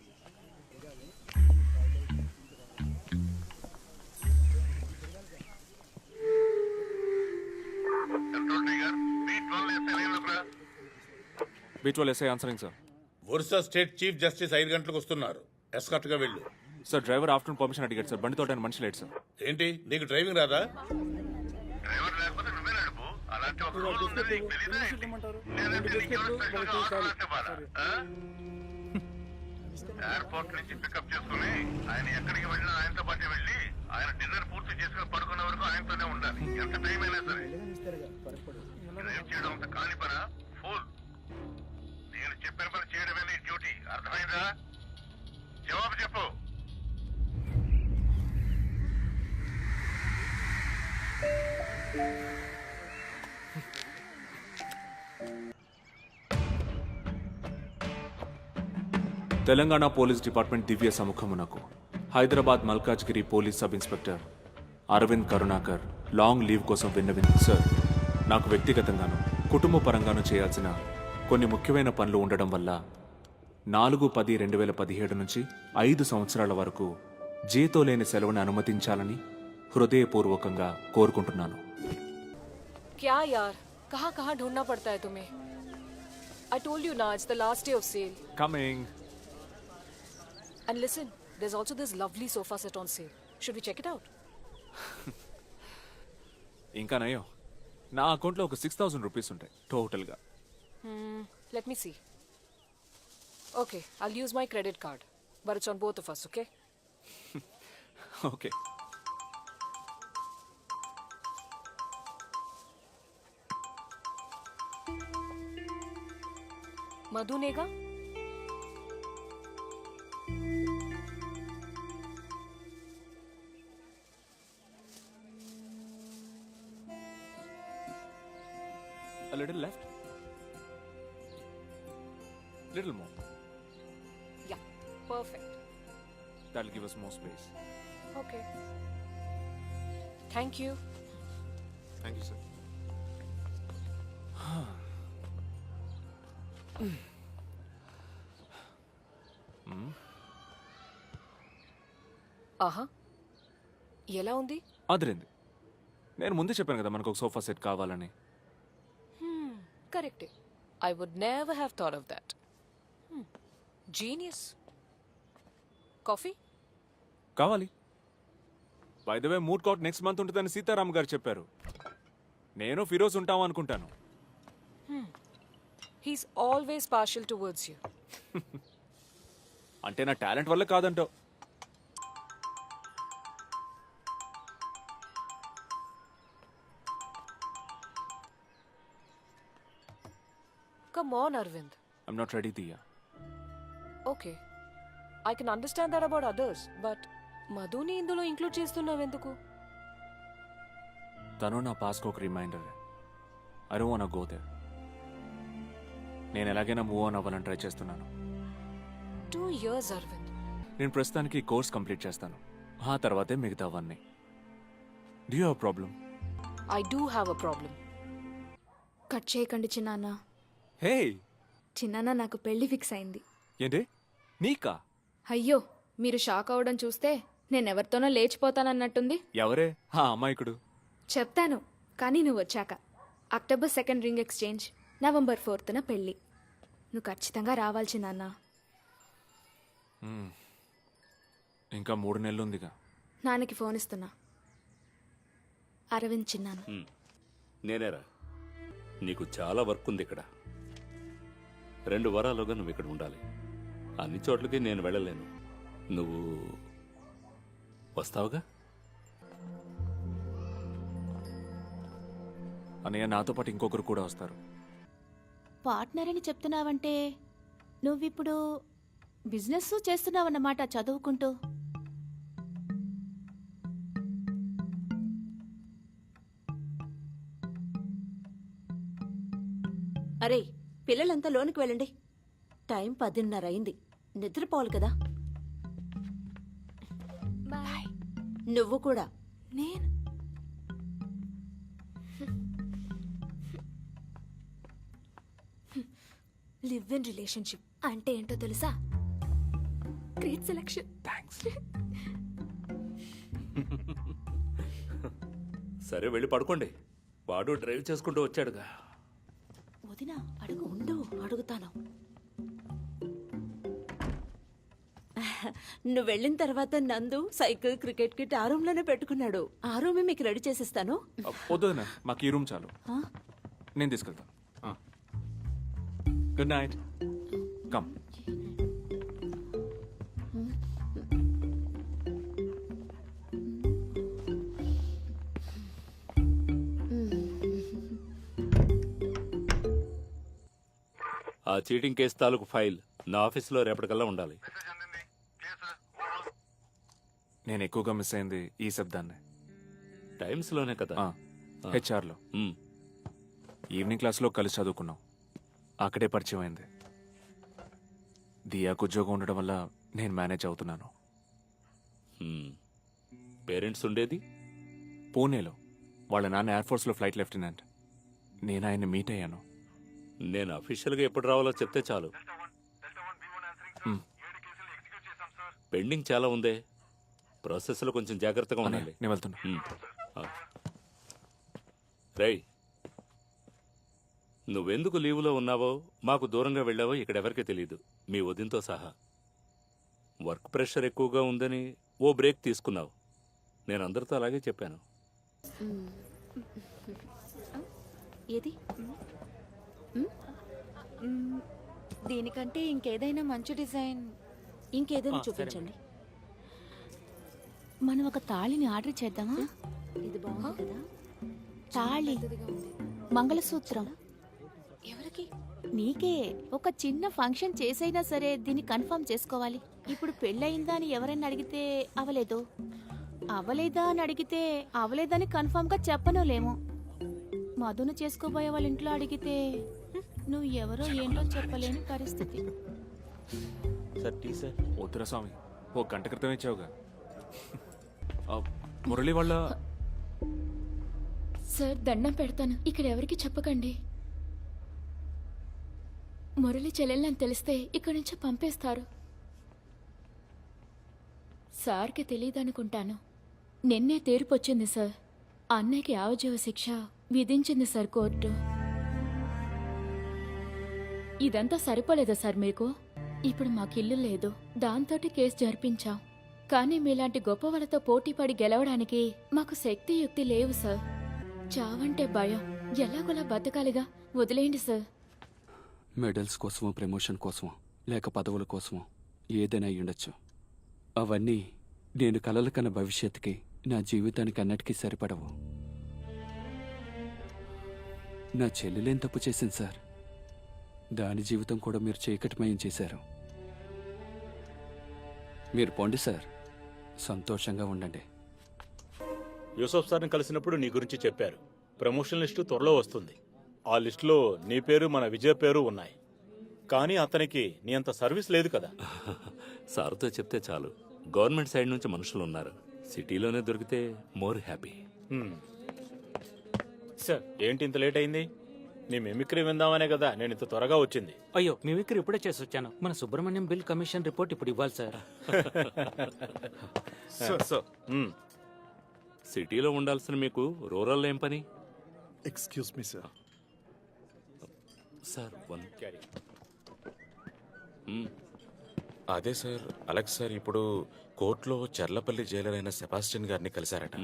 B12 SI answering sir. Orissa state chief justice 5 గంటలకు వస్తున్నారు. Escort గా వెళ్ళు. Sir, driver afternoon permission అడిగాడు sir. బండి తోట మనిషి లేడు sir. ఏంటి, నీకు డ్రైవింగ్ రాదా? ఎయిర్పోర్ట్ నుంచి పికప్ చేసుకుని ఆయన ఎక్కడికి వెళ్ళినా ఆయనతో పాటు వెళ్ళి ఆయన డిన్నర్ పూర్తి చేసుకుని పడుకున్న వరకు ఆయనతోనే ఉండాలి. ఎంత టైం అయినా సరే. డ్రైవ్ చేయడం అంత కాని పనా? ఫోన్. నేను చెప్పిన పని చేయడమే నీ డ్యూటీ, అర్థమైందా? జవాబు చెప్పు. తెలంగాణ పోలీస్ డిపార్ట్మెంట్ దివ్య సముఖమునకు Hyderabad Malkajgiri police sub inspector Aravind Karunakar long leave కోసం సార్, నాకు వ్యక్తిగతంగాను కుటుంబ పరంగాను చేయాల్సిన కొన్ని ముఖ్యమైన పనులు ఉండడం వల్ల 4/10/2017 నుంచి 5 సంవత్సరాల వరకు జీతో లేని సెలవుని అనుమతించాలని హృదయపూర్వకంగా కోరుకుంటున్నాను. क्या यार, कहाँ कहाँ ढूंढना पड़ता है तुम्हें? I told you ना, it's the last day of sale. Coming. And listen, There's also this lovely sofa set on sale. Should we check it out? ఇంకా నయ్యో నా అకౌంట్లో ఒక 6,000 రూపీస్ ఉంటాయి టోటల్గా. Let me see. Okay, I'll use my credit card. But it's on both of us, okay? Okay. Madhunego? A little left. Little more. Yeah, perfect. That'll give us more space. Okay. Thank you. Thank you, sir. ఆహా ఎలా ఉంది? అదిరింది. నేను ముందే చెప్పాను కదా మనకు ఒక sofa set కావాలని. కరెక్టే. I would never have thought of that. Genius. Coffee? కావాలి. బై ద వే మూడ్ కోట్ నెక్స్ట్ మంత్ ఉంటుందని సీతారాం గారు చెప్పారు. నేను ఫిరోజ్ ఉంటాం అనుకుంటాను. He's always partial towards you. అంటే నా టాలెంట్ వల్ల కాదంటావు. Come on, Arvind. I'm not ready Diya. Okay. I can understand that about others, but మధుని ఇందులో ఇంక్లూడ్ చేస్తున్నావెందుకు? తను నా పాస్కి ఒక reminder. I don't want go there. నేను ఎలాగైనా మూవ్ ఆన్ అవ్వాలని ట్రై చేస్తున్నాను. 2 years, Arvind. నేను ప్రస్తుతానికి కోర్స్ కంప్లీట్ చేస్తాను. ఆ తర్వాతే మిగతావన్నీ. Do you have problem? I do have a problem. Cut చేయకండి చిన్నాన్న. హే, చిన్నాన్న నాకు పెళ్లి ఫిక్స్ అయింది. ఏంటి నీకా? అయ్యో మీరు షాక్ అవడం చూస్తే నేనెవరితోనో లేచిపోతానన్నట్టుంది. ఎవరే ఆ అమాయకుడు? చెప్తాను కానీ నువ్వు వచ్చాక. అక్టోబర్ 2 రింగ్ ఎక్స్చేంజ్, నవంబర్ 4న పెళ్ళి. నువ్వు ఖచ్చితంగా రావాలి చిన్నాన్న. ఇంకా 3 నెలలు ఉందిగా. నాన్నకి ఫోన్ ఇస్తున్నా. అరవింద్ చిన్నాన్న. నేనేరా, నీకు చాలా వర్క్ ఉంది ఇక్కడ. 2 వారాలుగా నువ్వు ఇక్కడ ఉండాలి. అన్ని చోట్లకి నేను వెళ్ళలేను. నువ్వు వస్తావుగా? అన్నయ్య నాతో పాటు ఇంకొకరు కూడా వస్తారు. పార్ట్నర్ అని చెప్తున్నావంటే నువ్విప్పుడు బిజినెస్ చేస్తున్నావన్నమాట చదువుకుంటూ. అరే పిల్లలంతా లోనికి వెళ్ళండి. టైం 10:30 అయింది. నిద్రపోవాలి కదా. బాయ్. నువ్వు కూడా. నేను లివ్ ఇన్ రిలేషన్షిప్ అంటే ఏంటో తెలుసా? Great selection. థ్యాంక్స్. సరే వెళ్ళి పడుకోండి. వాడు డ్రైవ్ చేసుకుంటూ వచ్చాడుగా. వదినా అడుగు. ఉండు అడుగుతాను. నువ్వు వెళ్ళిన తర్వాత నందు సైకిల్, క్రికెట్ కిట్ ఆ రూమ్లోనే పెట్టుకున్నాడు. ఆ రూమే మీకు రెడీ చేసిస్తాను. వద్దునా, మాకు ఈ రూమ్ చాలు. నేను తీసుకెళ్తాను. Good night. కమ్. ఆ చీటింగ్ కేసు తాలూకు ఫైల్ నా ఆఫీస్లో రేపటికల్లా ఉండాలి. నేను ఎక్కువగా మిస్ అయింది ఈ శబ్దాన్ని. టైమ్స్లోనే కదా. హెచ్ఆర్లో ఈవినింగ్ క్లాస్లో కలిసి చదువుకున్నాం. అక్కడే పరిచయం అయింది. దియాకు ఉద్యోగం ఉండడం వల్ల నేను మేనేజ్ అవుతున్నాను. పేరెంట్స్ ఉండేది పూణేలో. వాళ్ళ నాన్న ఎయిర్ ఫోర్స్లో ఫ్లైట్ లెఫ్టినెంట్. నేను ఆయన్ని మీట్ అయ్యాను. నేను అఫీషియల్గా ఎప్పుడు రావాలో చెప్తే చాలు. పెండింగ్ చాలా ఉందే. ప్రాసెస్లో కొంచెం జాగ్రత్తగా ఉండాలి. నేను వెళ్తున్నా. రేయ్, నువ్వెందుకు లీవులో ఉన్నావో, మాకు దూరంగా వెళ్ళావో ఇక్కడెవరికీ తెలియదు, మీ వదినతో సహా. వర్క్ ప్రెషర్ ఎక్కువగా ఉందని ఓ బ్రేక్ తీసుకున్నావు. నేను అందరితో అలాగే చెప్పాను. ఏది దీనికంటే ఇంకేదైనా మంచి డిజైన్ ఇంకేదైనా చూపించండి. మనం ఒక తాళిని ఆర్డర్ చేద్దామా? ఇది బాగుంది కదా. తాళి, మంగళసూత్రం. ఎవరికి? నీకే. ఒక చిన్న ఫంక్షన్ చేసైనా సరే దీన్ని కన్ఫర్మ్ చేసుకోవాలి. ఇప్పుడు పెళ్ళయిందా అని ఎవరైనా అడిగితే అవలేదు, అవలేదా అని అడిగితే అవలేదని కన్ఫర్మ్ గా చెప్పనోలేము. మధును చేసుకోబోయే వాళ్ళ ఇంట్లో అడిగితే నువ్వు ఎవరో ఏంటో చెప్పలేని పరిస్థితి. Sir tea sir. వద్దురా స్వామి, ఓ గంట క్రితం ఇచ్చావుగా. మురళి వాళ్ళ సార్ దండం పెడతాను, ఇక్కడ ఎవరికి చెప్పకండి. మురళి చెల్లెళ్ళని తెలిస్తే ఇక్కడి నుంచి పంపేస్తారు. సార్కి తెలియదనుకుంటాను. నిన్నే తీర్పొచ్చింది సార్. అన్నయ్యకి యావజ్జీవ శిక్ష విధించింది సార్ కోర్టు. ఇదంతా సరిపోలేదా సార్ మీకు? ఇప్పుడు మాకిల్లు లేదు, దాంతోటి కేసు జరిపించాం. కానీ మీలాంటి గొప్ప వాళ్ళతో పోటీపడి గెలవడానికి మాకు శక్తి యుక్తి లేవు సార్. చావంటే భయం, ఎలాగోలా బతకాలిగా. వదిలేయండి సార్. మెడల్స్ కోసమో, ప్రమోషన్ కోసమో, లేక పదవుల కోసమో ఏదైనా అయ్యుండొచ్చు. అవన్నీ నేను కలలు కన్న భవిష్యత్తుకి, నా జీవితానికి అన్నటికీ సరిపడవు. నా చెల్లెలేం తప్పు చేసింది సార్? దాని జీవితం కూడా మీరు చీకటిమయం చేశారు. మీరు పోండి సార్, సంతోషంగా ఉండండి. యూసఫ్ సార్ని కలిసినప్పుడు నీ గురించి చెప్పారు. ప్రమోషన్ లిస్టు త్వరలో వస్తుంది. ఆ లిస్టులో నీ పేరు, మన విజయ్ పేరు ఉన్నాయి. కానీ అతనికి నీ అంత సర్వీస్ లేదు కదా. సార్తో చెప్తే చాలు. గవర్నమెంట్ సైడ్ నుంచి మనుషులు ఉన్నారు. సిటీలోనే దొరికితే మోర్ హ్యాపీ. సార్ ఏంటి ఇంత లేట్ అయింది? నీ మిమిక్రీ విందామనే కదా నేను ఇంత త్వరగా వచ్చింది. అయ్యో మిమిక్రీ ఇప్పుడే చేసి వచ్చాను. మన సుబ్రహ్మణ్యం బిల్ కమిషన్ రిపోర్ట్ ఇప్పుడు ఇవ్వాలి సార్. సిటీలో ఉండాల్సిన మీకు రూరల్లో ఏం పని? Excuse me sir. Sir one carry. అదే సార్, అలెక్స్ సార్ ఇప్పుడు కోర్టులో చర్లపల్లి జైలర్ అయిన సెబాస్టియన్ గారిని కలిశారట.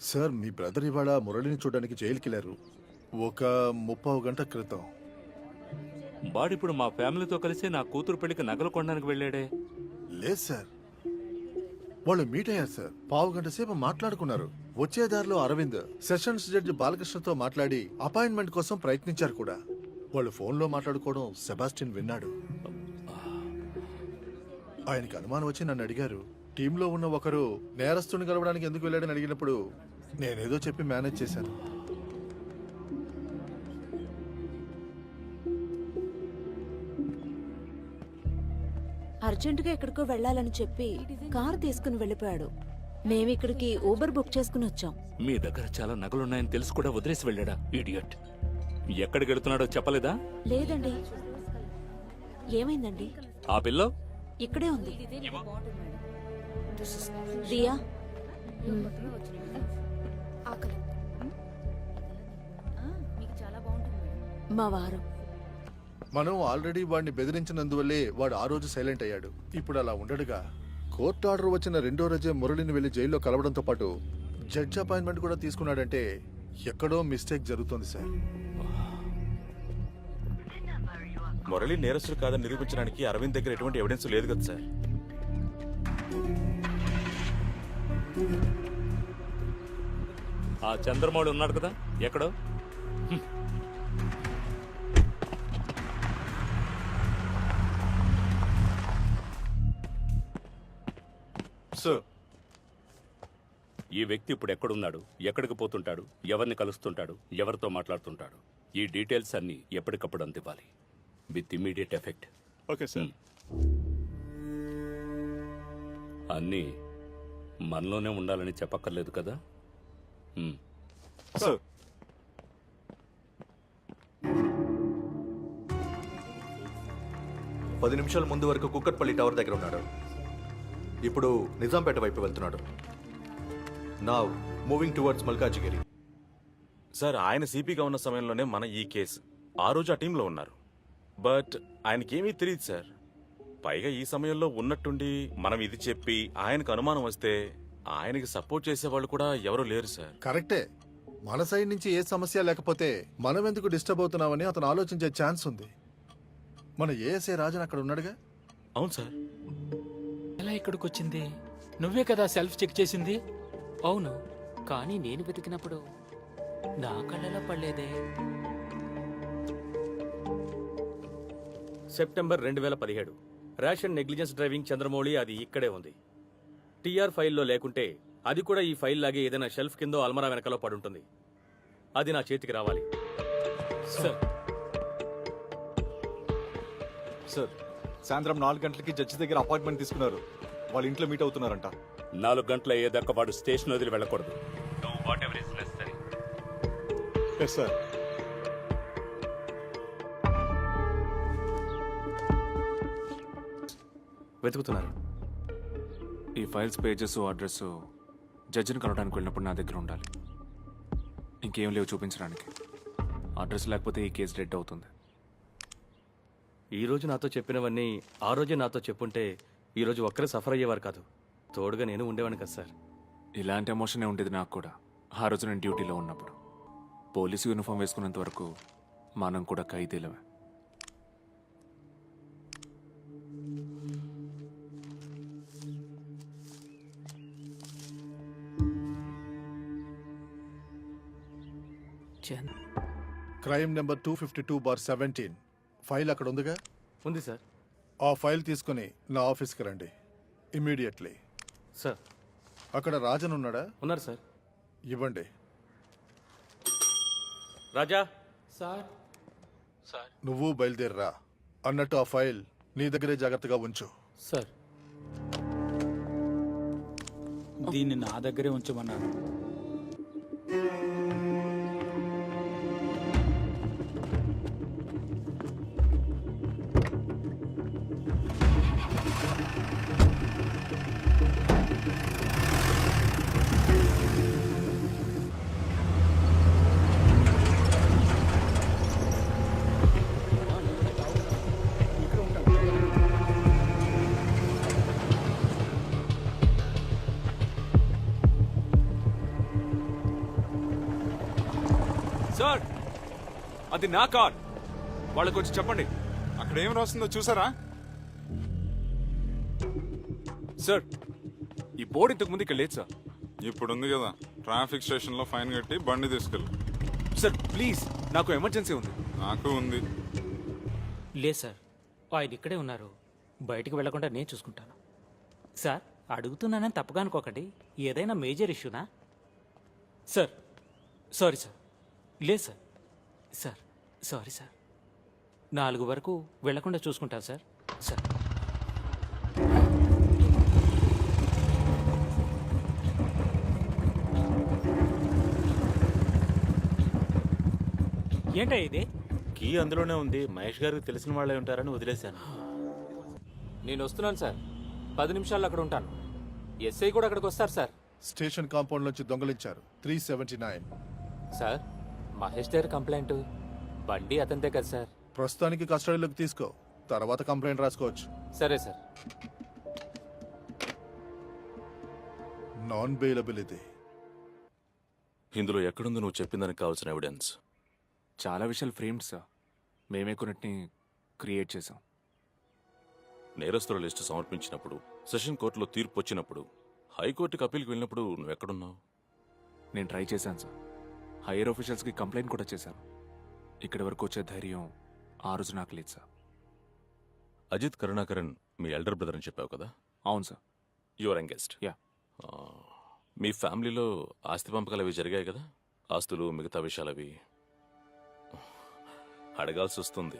సార్, మీ బ్రదర్ ఇవాళ మురళిని చూడడానికి జైలుకి వెళ్ళారు. ఒక 30 గంట క్రితం. వాడిప్పుడు మా ఫ్యామిలీతో కలిసి నా కూతురు పెళ్లికి నగలు కొనడానికి వెళ్ళాడే. లేదు సార్, వాళ్ళు మీట్ అయ్యారు సార్. 15 గంట సేపు మాట్లాడుకున్నారు. వచ్చే దారిలో అరవింద్ సెషన్స్ జడ్జి బాలకృష్ణతో మాట్లాడి అపాయింట్మెంట్ కోసం ప్రయత్నించారు కూడా. వాళ్ళు ఫోన్లో మాట్లాడుకోవడం సెబాస్టియన్ విన్నాడు. ఆయనకి అనుమానం వచ్చి నన్ను అడిగారు. టీంలో ఉన్న ఒకరు నేరస్తుని కలవడానికి ఎందుకు వెళ్ళాడని అడిగినప్పుడు నేనేదో చెప్పి మేనేజ్ చేశాను. అర్జెంటుగా ఎక్కడికో వెళ్ళాలని చెప్పి కారు తీసుకుని వెళ్ళిపోయాడు. మేమిక్కడికి ఊబర్ బుక్ చేసుకుని వచ్చాం. మీ దగ్గర చాలా నగలున్నాయని తెలిసి కూడా వదిలేసి వెళ్ళాడా ఇడియట్? ఎక్కడికి వెళుతున్నాడో చెప్పలేదా? లేదండి. ఏమైందండి? ఆ పిల్ల ఇక్కడే ఉంది. దియా, మా వారు. మనం ఆల్రెడీ వాడిని బెదిరించినందువల్లే వాడు ఆ రోజు సైలెంట్ అయ్యాడు. ఇప్పుడు అలా ఉండడుగా. కోర్టు ఆర్డర్ వచ్చిన 2వ రోజే మురళిని వెళ్లి జైల్లో కలవడంతో పాటు జడ్జ్ అపాయింట్మెంట్ కూడా తీసుకున్నాడంటే ఎక్కడో మిస్టేక్ జరుగుతుంది సార్. మురళి నేరస్తుడు కాదని నిరూపించడానికి అరవింద్ దగ్గర ఎటువంటి ఎవిడెన్స్ లేదు కదా సార్. ఆ చంద్రమౌళి ఉన్నాడు కదా ఎక్కడో. సార్, ఈ వ్యక్తి ఇప్పుడు ఎక్కడున్నాడు, ఎక్కడికి పోతుంటాడు, ఎవరిని కలుస్తుంటాడు, ఎవరితో మాట్లాడుతుంటాడు, ఈ డీటెయిల్స్ అన్ని ఎప్పటికప్పుడు అందివ్వాలి with immediate effect. Okay sir. అన్నీ మనలోనే ఉండాలని చెప్పక్కర్లేదు కదా. సార్, పది నిమిషాల ముందు వరకు కుక్కట్పల్లి టవర్ దగ్గర ఉన్నాడు. ఇప్పుడు నిజాంపేట వైపు వెళ్తున్నాడు. Now moving towards Malkajgiri. Sir ఆయన సిపిగా ఉన్న సమయంలోనే మన ఈ కేసు. ఆ రోజు ఆ టీంలో ఉన్నారు. బట్ ఆయనకేమీ తెలియదు సార్. పైగా ఈ సమయంలో ఉన్నట్టుండి మనం ఇది చెప్పి ఆయనకు అనుమానం వస్తే ఆయనకి సపోర్ట్ చేసేవాళ్ళు కూడా ఎవరూ లేరు సార్. కరెక్టే. మన సైడ్ నుంచి ఏ సమస్య లేకపోతే మనం ఎందుకు డిస్టర్బ్ అవుతున్నామని అతను ఆలోచించే ఛాన్స్ ఉంది. మన ఏఎస్ఐ రాజన్ అక్కడ ఉన్నాడుగా. అవును సార్. ఎలా ఇక్కడికి వచ్చింది? నువ్వే కదా సెల్ఫ్ చెక్ చేసింది. అవును, కానీ నేను వెతికినప్పుడు నా కళ్ళలో పడలేదే. సెప్టెంబర్ 2017 రేషన్ నెగ్లిజెన్స్ డ్రైవింగ్ చంద్రమౌళి అది ఇక్కడే ఉంది. టీఆర్ ఫైల్లో లేకుంటే అది కూడా ఈ ఫైల్ లాగే ఏదైనా షెల్ఫ్ కిందో అల్మరా వెనకలో పడుంటుంది. అది నా చేతికి రావాలి. సార్ సార్, సాయంత్రం 4 గంటలకి జడ్జి దగ్గర అపాయింట్మెంట్ తీసుకున్నారు. వాళ్ళ ఇంట్లో మీట్ అవుతున్నారంట. 4 గంటల అయ్యేదాకా వాడు స్టేషన్ వదిలి వెళ్ళకూడదు. సార్, వెతుకుతున్నారు. ఈ ఫైల్స్ పేజెస్ అడ్రస్ జడ్జిని కలవడానికి వెళ్ళినప్పుడు నా దగ్గర ఉండాలి. ఇంకేం లేవు చూపించడానికి. అడ్రస్ లేకపోతే ఈ కేసు డెడ్ అవుతుంది. ఈ రోజు నాతో చెప్పినవన్నీ ఆ రోజే నాతో చెప్పుంటే ఈ రోజు ఒక్కరే సఫర్ అయ్యేవారు కాదు. తోడుగా నేను ఉండేవాను కదా సార్. ఇలాంటి ఎమోషనే ఉండేది నాకు కూడా ఆ రోజు నేను డ్యూటీలో ఉన్నప్పుడు. పోలీసు యూనిఫామ్ వేసుకున్నంత వరకు మనం కూడా ఖైదీలమే. క్రైమ్ నెంబర్ 252/17 ఫైల్ అక్కడ ఉందిగా. ఉంది సార్. ఆ ఫైల్ తీసుకుని నా ఆఫీస్కి రండి ఇమ్మీడియట్లీ. సార్. అక్కడ రాజన్ ఉన్నాడా? ఉన్నారు సార్. ఇవ్వండి. రాజా. సార్. సార్. నువ్వు బయలుదేరరా. అన్నట్టు ఆ ఫైల్ నీ దగ్గరే జాగ్రత్తగా ఉంచు. సార్, దీన్ని నా దగ్గరే ఉంచమన్నాను. సార్, అది నా కార్. వాళ్ళకి వచ్చి చెప్పండి. అక్కడ ఏం రాస్తుందో చూసారా? సార్, ఈ బోర్డు ఇంతకు ముందు ఇక్కడ లేదు సార్. ఇప్పుడు ఉంది కదా, ట్రాఫిక్ స్టేషన్ లో ఫైన్ కట్టి బండి తీసుకెళ్ళు. సార్ ప్లీజ్, నాకు ఎమర్జెన్సీ ఉంది. నాకు ఉంది. లేదు సార్, ఆయన ఇక్కడే ఉన్నారు. బయటికి వెళ్లకుండా నేను చూసుకుంటాను. సార్, అడుగుతున్నానని తప్పుగా అనుకోకండి. ఏదైనా మేజర్ ఇష్యూనా? Sir, sorry sir. లేదు సార్. Sir, sorry sir. 4 వరకు వెళ్లకుండా చూసుకుంటాను సార్. సార్. ఏంటా ఇది? కీ అందులోనే ఉంది. మహేష్ గారికి తెలిసిన వాళ్ళే ఉంటారని వదిలేశాను. నేను వస్తున్నాను సార్. 10 నిమిషాల్లో అక్కడ ఉంటాను. ఎస్ఐ కూడా అక్కడికి వస్తారు సార్. స్టేషన్ కాంపౌండ్ నుంచి దొంగలించారు 379. సార్, మహేష్ దగ్గర కంప్లైంట్. బండి అతనిదే కదా సార్. ప్రస్తుతానికి కస్టడీలోకి తీసుకో, తర్వాత కంప్లైంట్ రాసుకోవచ్చు. సరే సార్. నాన్ బెయిలబుల్ ఇది. ఇందులో ఎక్కడుందో నువ్వు చెప్పిందానికి కావాల్సిన ఎవిడెన్స్? చాలా విషయాలు ఫ్రేమ్డ్ సార్. మేమే కొన్నిటిని క్రియేట్ చేసాం. నేరస్తుల లిస్టు సమర్పించినప్పుడు, సెషన్ కోర్టులో తీర్పు వచ్చినప్పుడు, హైకోర్టుకి అప్పీల్కి వెళ్ళినప్పుడు నువ్వు ఎక్కడున్నావు? నేను ట్రై చేశాను సార్. హైయర్ ఆఫీషియల్స్కి కంప్లైంట్ కూడా చేశాను. ఇక్కడి వరకు వచ్చే ధైర్యం ఆ రోజు నాకు లేదు సార్. అజిత్ కరుణాకరన్ మీ ఎల్డర్ బ్రదర్ అని చెప్పావు కదా? అవును సార్. Your youngest. యా. మీ ఫ్యామిలీలో ఆస్తి పంపకాలు అవి జరిగాయి కదా? ఆస్తులు, మిగతా విషయాలవి అడగాల్సి వస్తుంది.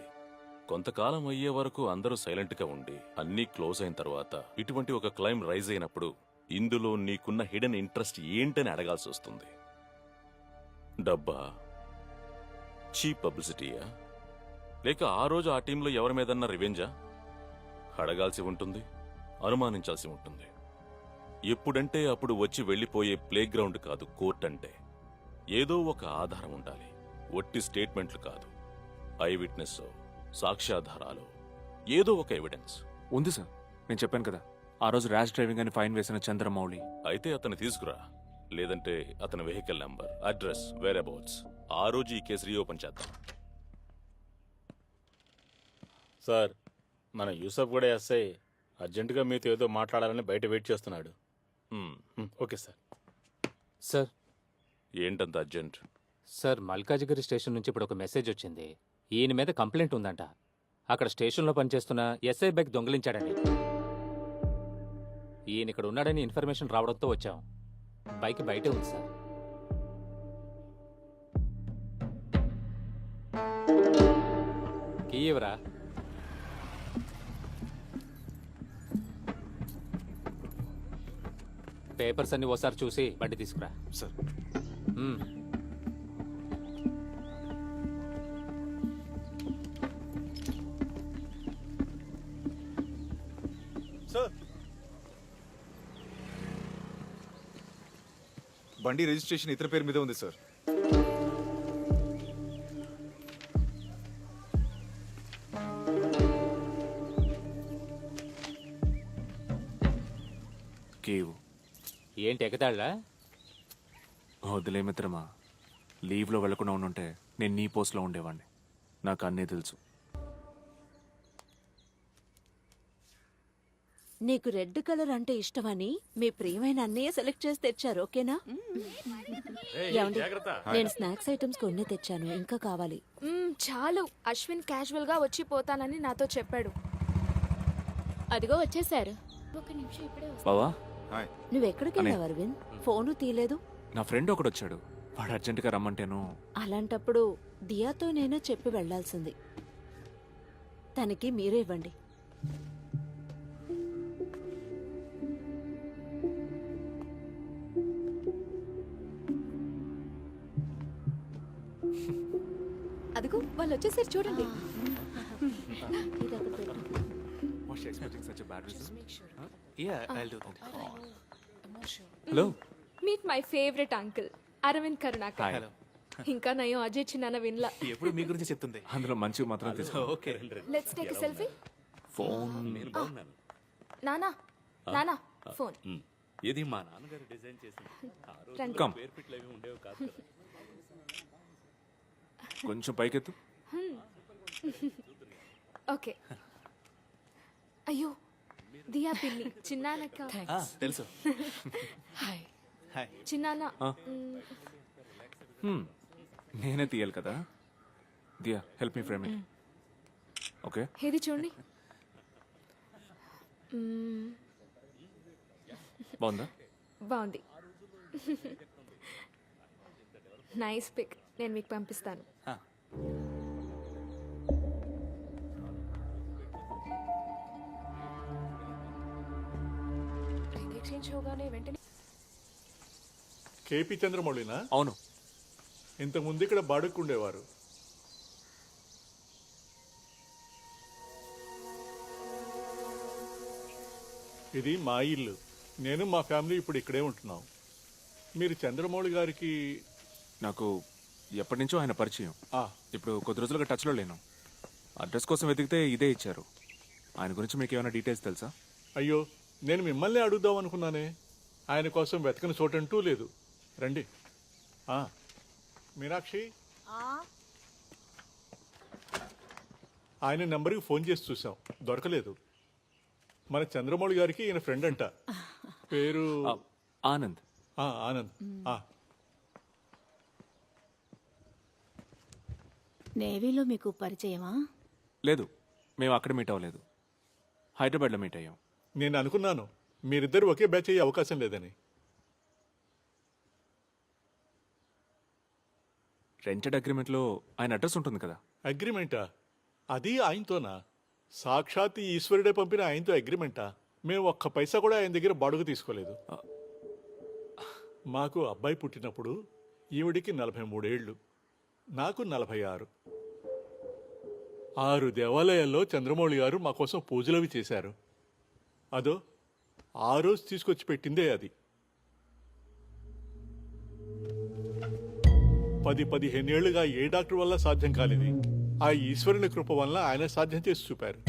కొంతకాలం అయ్యే వరకు అందరూ సైలెంట్గా ఉండి అన్నీ క్లోజ్ అయిన తర్వాత ఇటువంటి ఒక క్లైమ్ రైజ్ అయినప్పుడు ఇందులో నీకున్న హిడెన్ ఇంట్రెస్ట్ ఏంటని అడగాల్సి వస్తుంది. డబ్బా, చీప్ పబ్లిసిటీయా, లేక ఆ రోజు ఆ టీంలో ఎవరి మీదన్నా రివెంజా? అడగాల్సి ఉంటుంది, అనుమానించాల్సి ఉంటుంది. ఎప్పుడంటే అప్పుడు వచ్చి వెళ్ళిపోయే ప్లే గ్రౌండ్ కాదు కోర్ట్ అంటే. ఏదో ఒక ఆధారం ఉండాలి. ఒట్టి స్టేట్మెంట్లు కాదు, ఐ విట్నెస్, సాక్ష్యాధారాలు, ఏదో ఒక ఎవిడెన్స్. ఉంది సార్, నేను చెప్పాను కదా, ఆ రోజు ర్యాష్ డ్రైవింగ్ అని ఫైన్ వేసిన చంద్రమౌళి. అయితే అతన్ని తీసుకురా, లేదంటే అతని vehicle number, address, whereabouts. ఆ రోజు ఈ కేసు రీఓపెన్ చేద్దాం. సార్, మన యూసఫ్ కూడా ఎస్ఐ అర్జెంటుగా మీతో ఏదో మాట్లాడాలని బయట వెయిట్ చేస్తున్నాడు. Okay sir. సార్ ఏంటంత అర్జెంట్? సార్, మల్కాజిగిరి స్టేషన్ నుంచి ఇప్పుడు ఒక మెసేజ్ వచ్చింది. ఈయన మీద కంప్లైంట్ ఉందంట. అక్కడ స్టేషన్లో పనిచేస్తున్న ఎస్ఐ బైక్ దొంగిలించాడండి. ఈయన ఇక్కడ ఉన్నాడని ఇన్ఫర్మేషన్ రావడంతో వచ్చాం. బైక్ బయటే ఉంది సార్. కీ ఇవ్వరా? పేపర్స్ అన్ని ఓసారి చూసి బండి తీసుకురా. సార్. సార్, బండి రిజిస్ట్రేషన్ ఇతర పేరు మీద ఉంది సార్. కేవ్ ఏంటి ఎగతాళ్ళా? వదిలే మిత్రమా, లీవ్లో వెళ్లకుండా ఉండుంటే నేను నీ పోస్ట్లో ఉండేవాడిని. నాకు అన్నీ తెలుసు. నీకు రెడ్ కలర్ అంటే ఇష్టమని మీ ప్రియమైన అన్నయ్య సెలెక్ట్ చేసి తెచ్చారు, ఓకేనా? ఏమండి, నేను స్నాక్స్ ఐటమ్స్ కొన్ని తెచ్చాను, ఇంకా కావాలి. చాలు. అశ్విన్ క్యాజువల్ గా వచ్చి పోతానని నాతో చెప్పాడు. అదిగో వచ్చేసారు. ఒక నిమిషం ఇప్పుడే బావా, నువ్వెక్కడికి వెళ్ళావు అరవింద్? ఫోను తీయలేదు. నా ఫ్రెండ్ ఒకడు వచ్చాడు, వాడు అర్జెంటుగా రమ్మంటేను. అలాంటప్పుడు దియాతో నేనే చెప్పి వెళ్లాల్సింది. తనకి మీరే ఇవ్వండి. అదిగో వాళ్ళు వచ్చేసారు, చూడండి. Hello, meet my favourite uncle Arvind Karunakar. Hello. ఇంకా నయం అజయ్ చిన్న విన్లా. ఎప్పుడు మీ గురించి చెప్తుంది. అందులో మంచిగా మాత్రం తీసుకో. Okay. Let's take a selfie. Phone నానా నానా ఫోన్. ఇది మా నాన్నగారు డిజైన్ చేసింది. రండి. కమ్. పేర్పిట్లు అవి ఉండేవి కాదు కదా. కొంచెం పైకెత్తు. ఓకే. అయ్యో, దియా పిన్ని చిన్నానక్క. తెలుసు. Hi hi. చిన్నాన్న. నేనే తీయాలి కదా. Diya, help me frame it. Okay, ఇది చూడండి. బాగుందా? బాగుంది. Nice pic. నేను మీకు పంపిస్తాను. ఎక్స్చేంజ్ అవగానే వెంటనే. కేపీ చంద్రమౌళినా? అవును. ఇంతకుముందు ఇక్కడ బాడుక్కుండేవారు. ఇది మా ఇల్లు. నేను మా ఫ్యామిలీ ఇప్పుడు ఇక్కడే ఉంటున్నాం. మీరు చంద్రమౌళి గారికి? నాకు ఎప్పటి నుంచో ఆయన పరిచయం. ఆ, ఇప్పుడు కొద్ది రోజులుగా టచ్లో లేను. అడ్రస్ కోసం వెతికితే ఇదే ఇచ్చారు. ఆయన గురించి మీకు ఏమైనా డీటెయిల్స్ తెలుసా? అయ్యో, నేను మిమ్మల్ని అడుగుదాం అనుకున్నానే. ఆయన కోసం వెతకని చోటంటూ లేదు. రండి. మీనాక్షి, ఆయన నెంబర్కి ఫోన్ చేసి చూసాం, దొరకలేదు. మన చంద్రమౌళి గారికి ఈయన ఫ్రెండ్ అంట. పేరు ఆనంద్. ఆనంద్. నేవీలో మీకు పరిచయమా? లేదు, మేము అక్కడ మీట్ అవ్వలేదు. హైదరాబాద్లో మీట్ అయ్యాం. నేను అనుకున్నాను మీరిద్దరు ఒకే బ్యాచ్ అయ్యే అవకాశం లేదని. రెంటెడ్ అగ్రిమెంట్లో ఆయన అడ్రస్ ఉంటుంది కదా. అగ్రిమెంటా? అది ఆయనతోనా? సాక్షాత్ ఈశ్వరుడే పంపిన ఆయనతో అగ్రిమెంటా? మేము ఒక్క పైసా కూడా ఆయన దగ్గర బాడుగు తీసుకోలేదు. మాకు అబ్బాయి పుట్టినప్పుడు ఈవిడికి 43 ఏళ్ళు, నాకు 46. 6 దేవాలయాల్లో చంద్రమౌళి గారు మా కోసం పూజలవి చేశారు. అదో ఆ రోజు తీసుకొచ్చి పెట్టిందే అది. 10-15 ఏళ్లుగా ఏ డాక్టర్ వల్ల సాధ్యం కాలేది. ఆ ఈశ్వరుని కృప వల్ల ఆయన సాధ్యం చేసి చూపారు.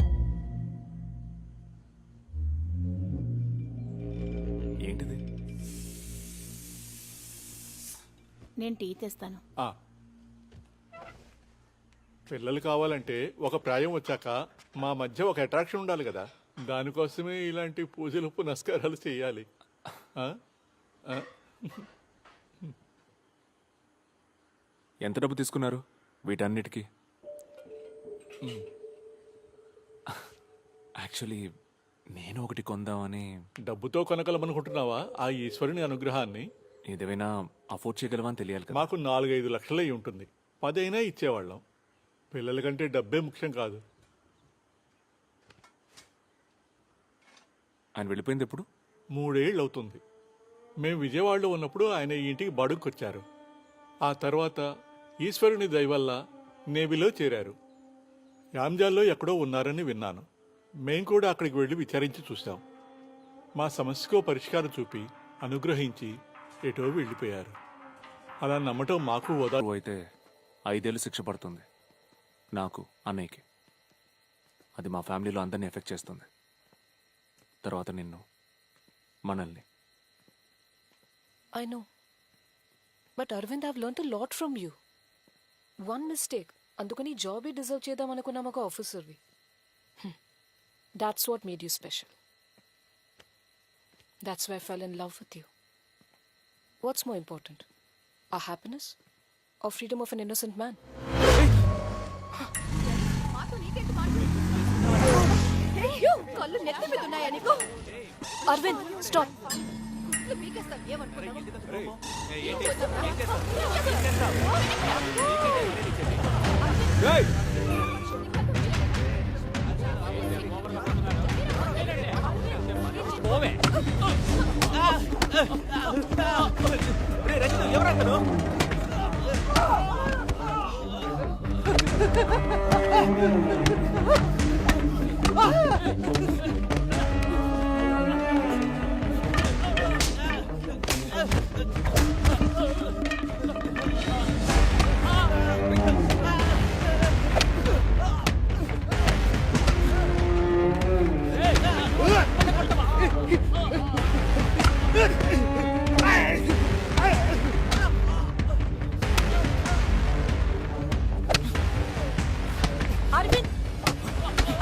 నేను టీ తెస్తాను. పిల్లలు కావాలంటే ఒక ప్రాయం వచ్చాక మా మధ్య ఒక అట్రాక్షన్ ఉండాలి కదా, దానికోసమే ఇలాంటి పూజలు పునస్కారాలు చేయాలి. ఆ? ఆ? ఎంత డబ్బు తీసుకున్నారు వీటన్నిటికీ? యాక్చువల్లీ నేను ఒకటి కొందామని. డబ్బుతో కొనగలమనుకుంటున్నావా ఆ ఈశ్వరుని అనుగ్రహాన్ని? ఏదేమైనా అఫోర్డ్ చేయగలవా అని తెలియాలి కదా. మాకు 4-5 లక్షలే ఉంటుంది, 10 అయినా ఇచ్చేవాళ్ళం. పిల్లల కంటే డబ్బే ముఖ్యం కాదు. ఆయన వెళ్ళిపోయింది ఎప్పుడు? 3 ఏళ్ళు అవుతుంది. మేము విజయవాడలో ఉన్నప్పుడు ఆయన ఈ ఇంటికి బడుక్కొచ్చారు. ఆ తర్వాత ఈశ్వరుని దయవల్ల నేవీలో చేరారు. యాంజాల్లో ఎక్కడో ఉన్నారని విన్నాను. మేం కూడా అక్కడికి వెళ్ళి విచారించి చూశాం. మా సమస్యకో పరిష్కారం చూపి అనుగ్రహించి ఎటో వెళ్ళిపోయారు. అలా నమ్మటం మాకు ఓదార్పు. అయితే 5 ఏళ్ళు శిక్ష పడుతుంది నాకు, అన్నయ్యకి. అది మా ఫ్యామిలీలో అందరినీ ఎఫెక్ట్ చేస్తుంది. తర్వాత నిన్ను, మనల్ని. I know. But Arvind, I've learnt a lot from you. One mistake. అందుకని జాబే డిజర్వ్ చేద్దాం అనుకున్నాం ఒక ఆఫీసర్వి. That's what made you special. That's why I fell in love with you. What's more important? Our happiness or freedom of an innocent man? Arvind, stop.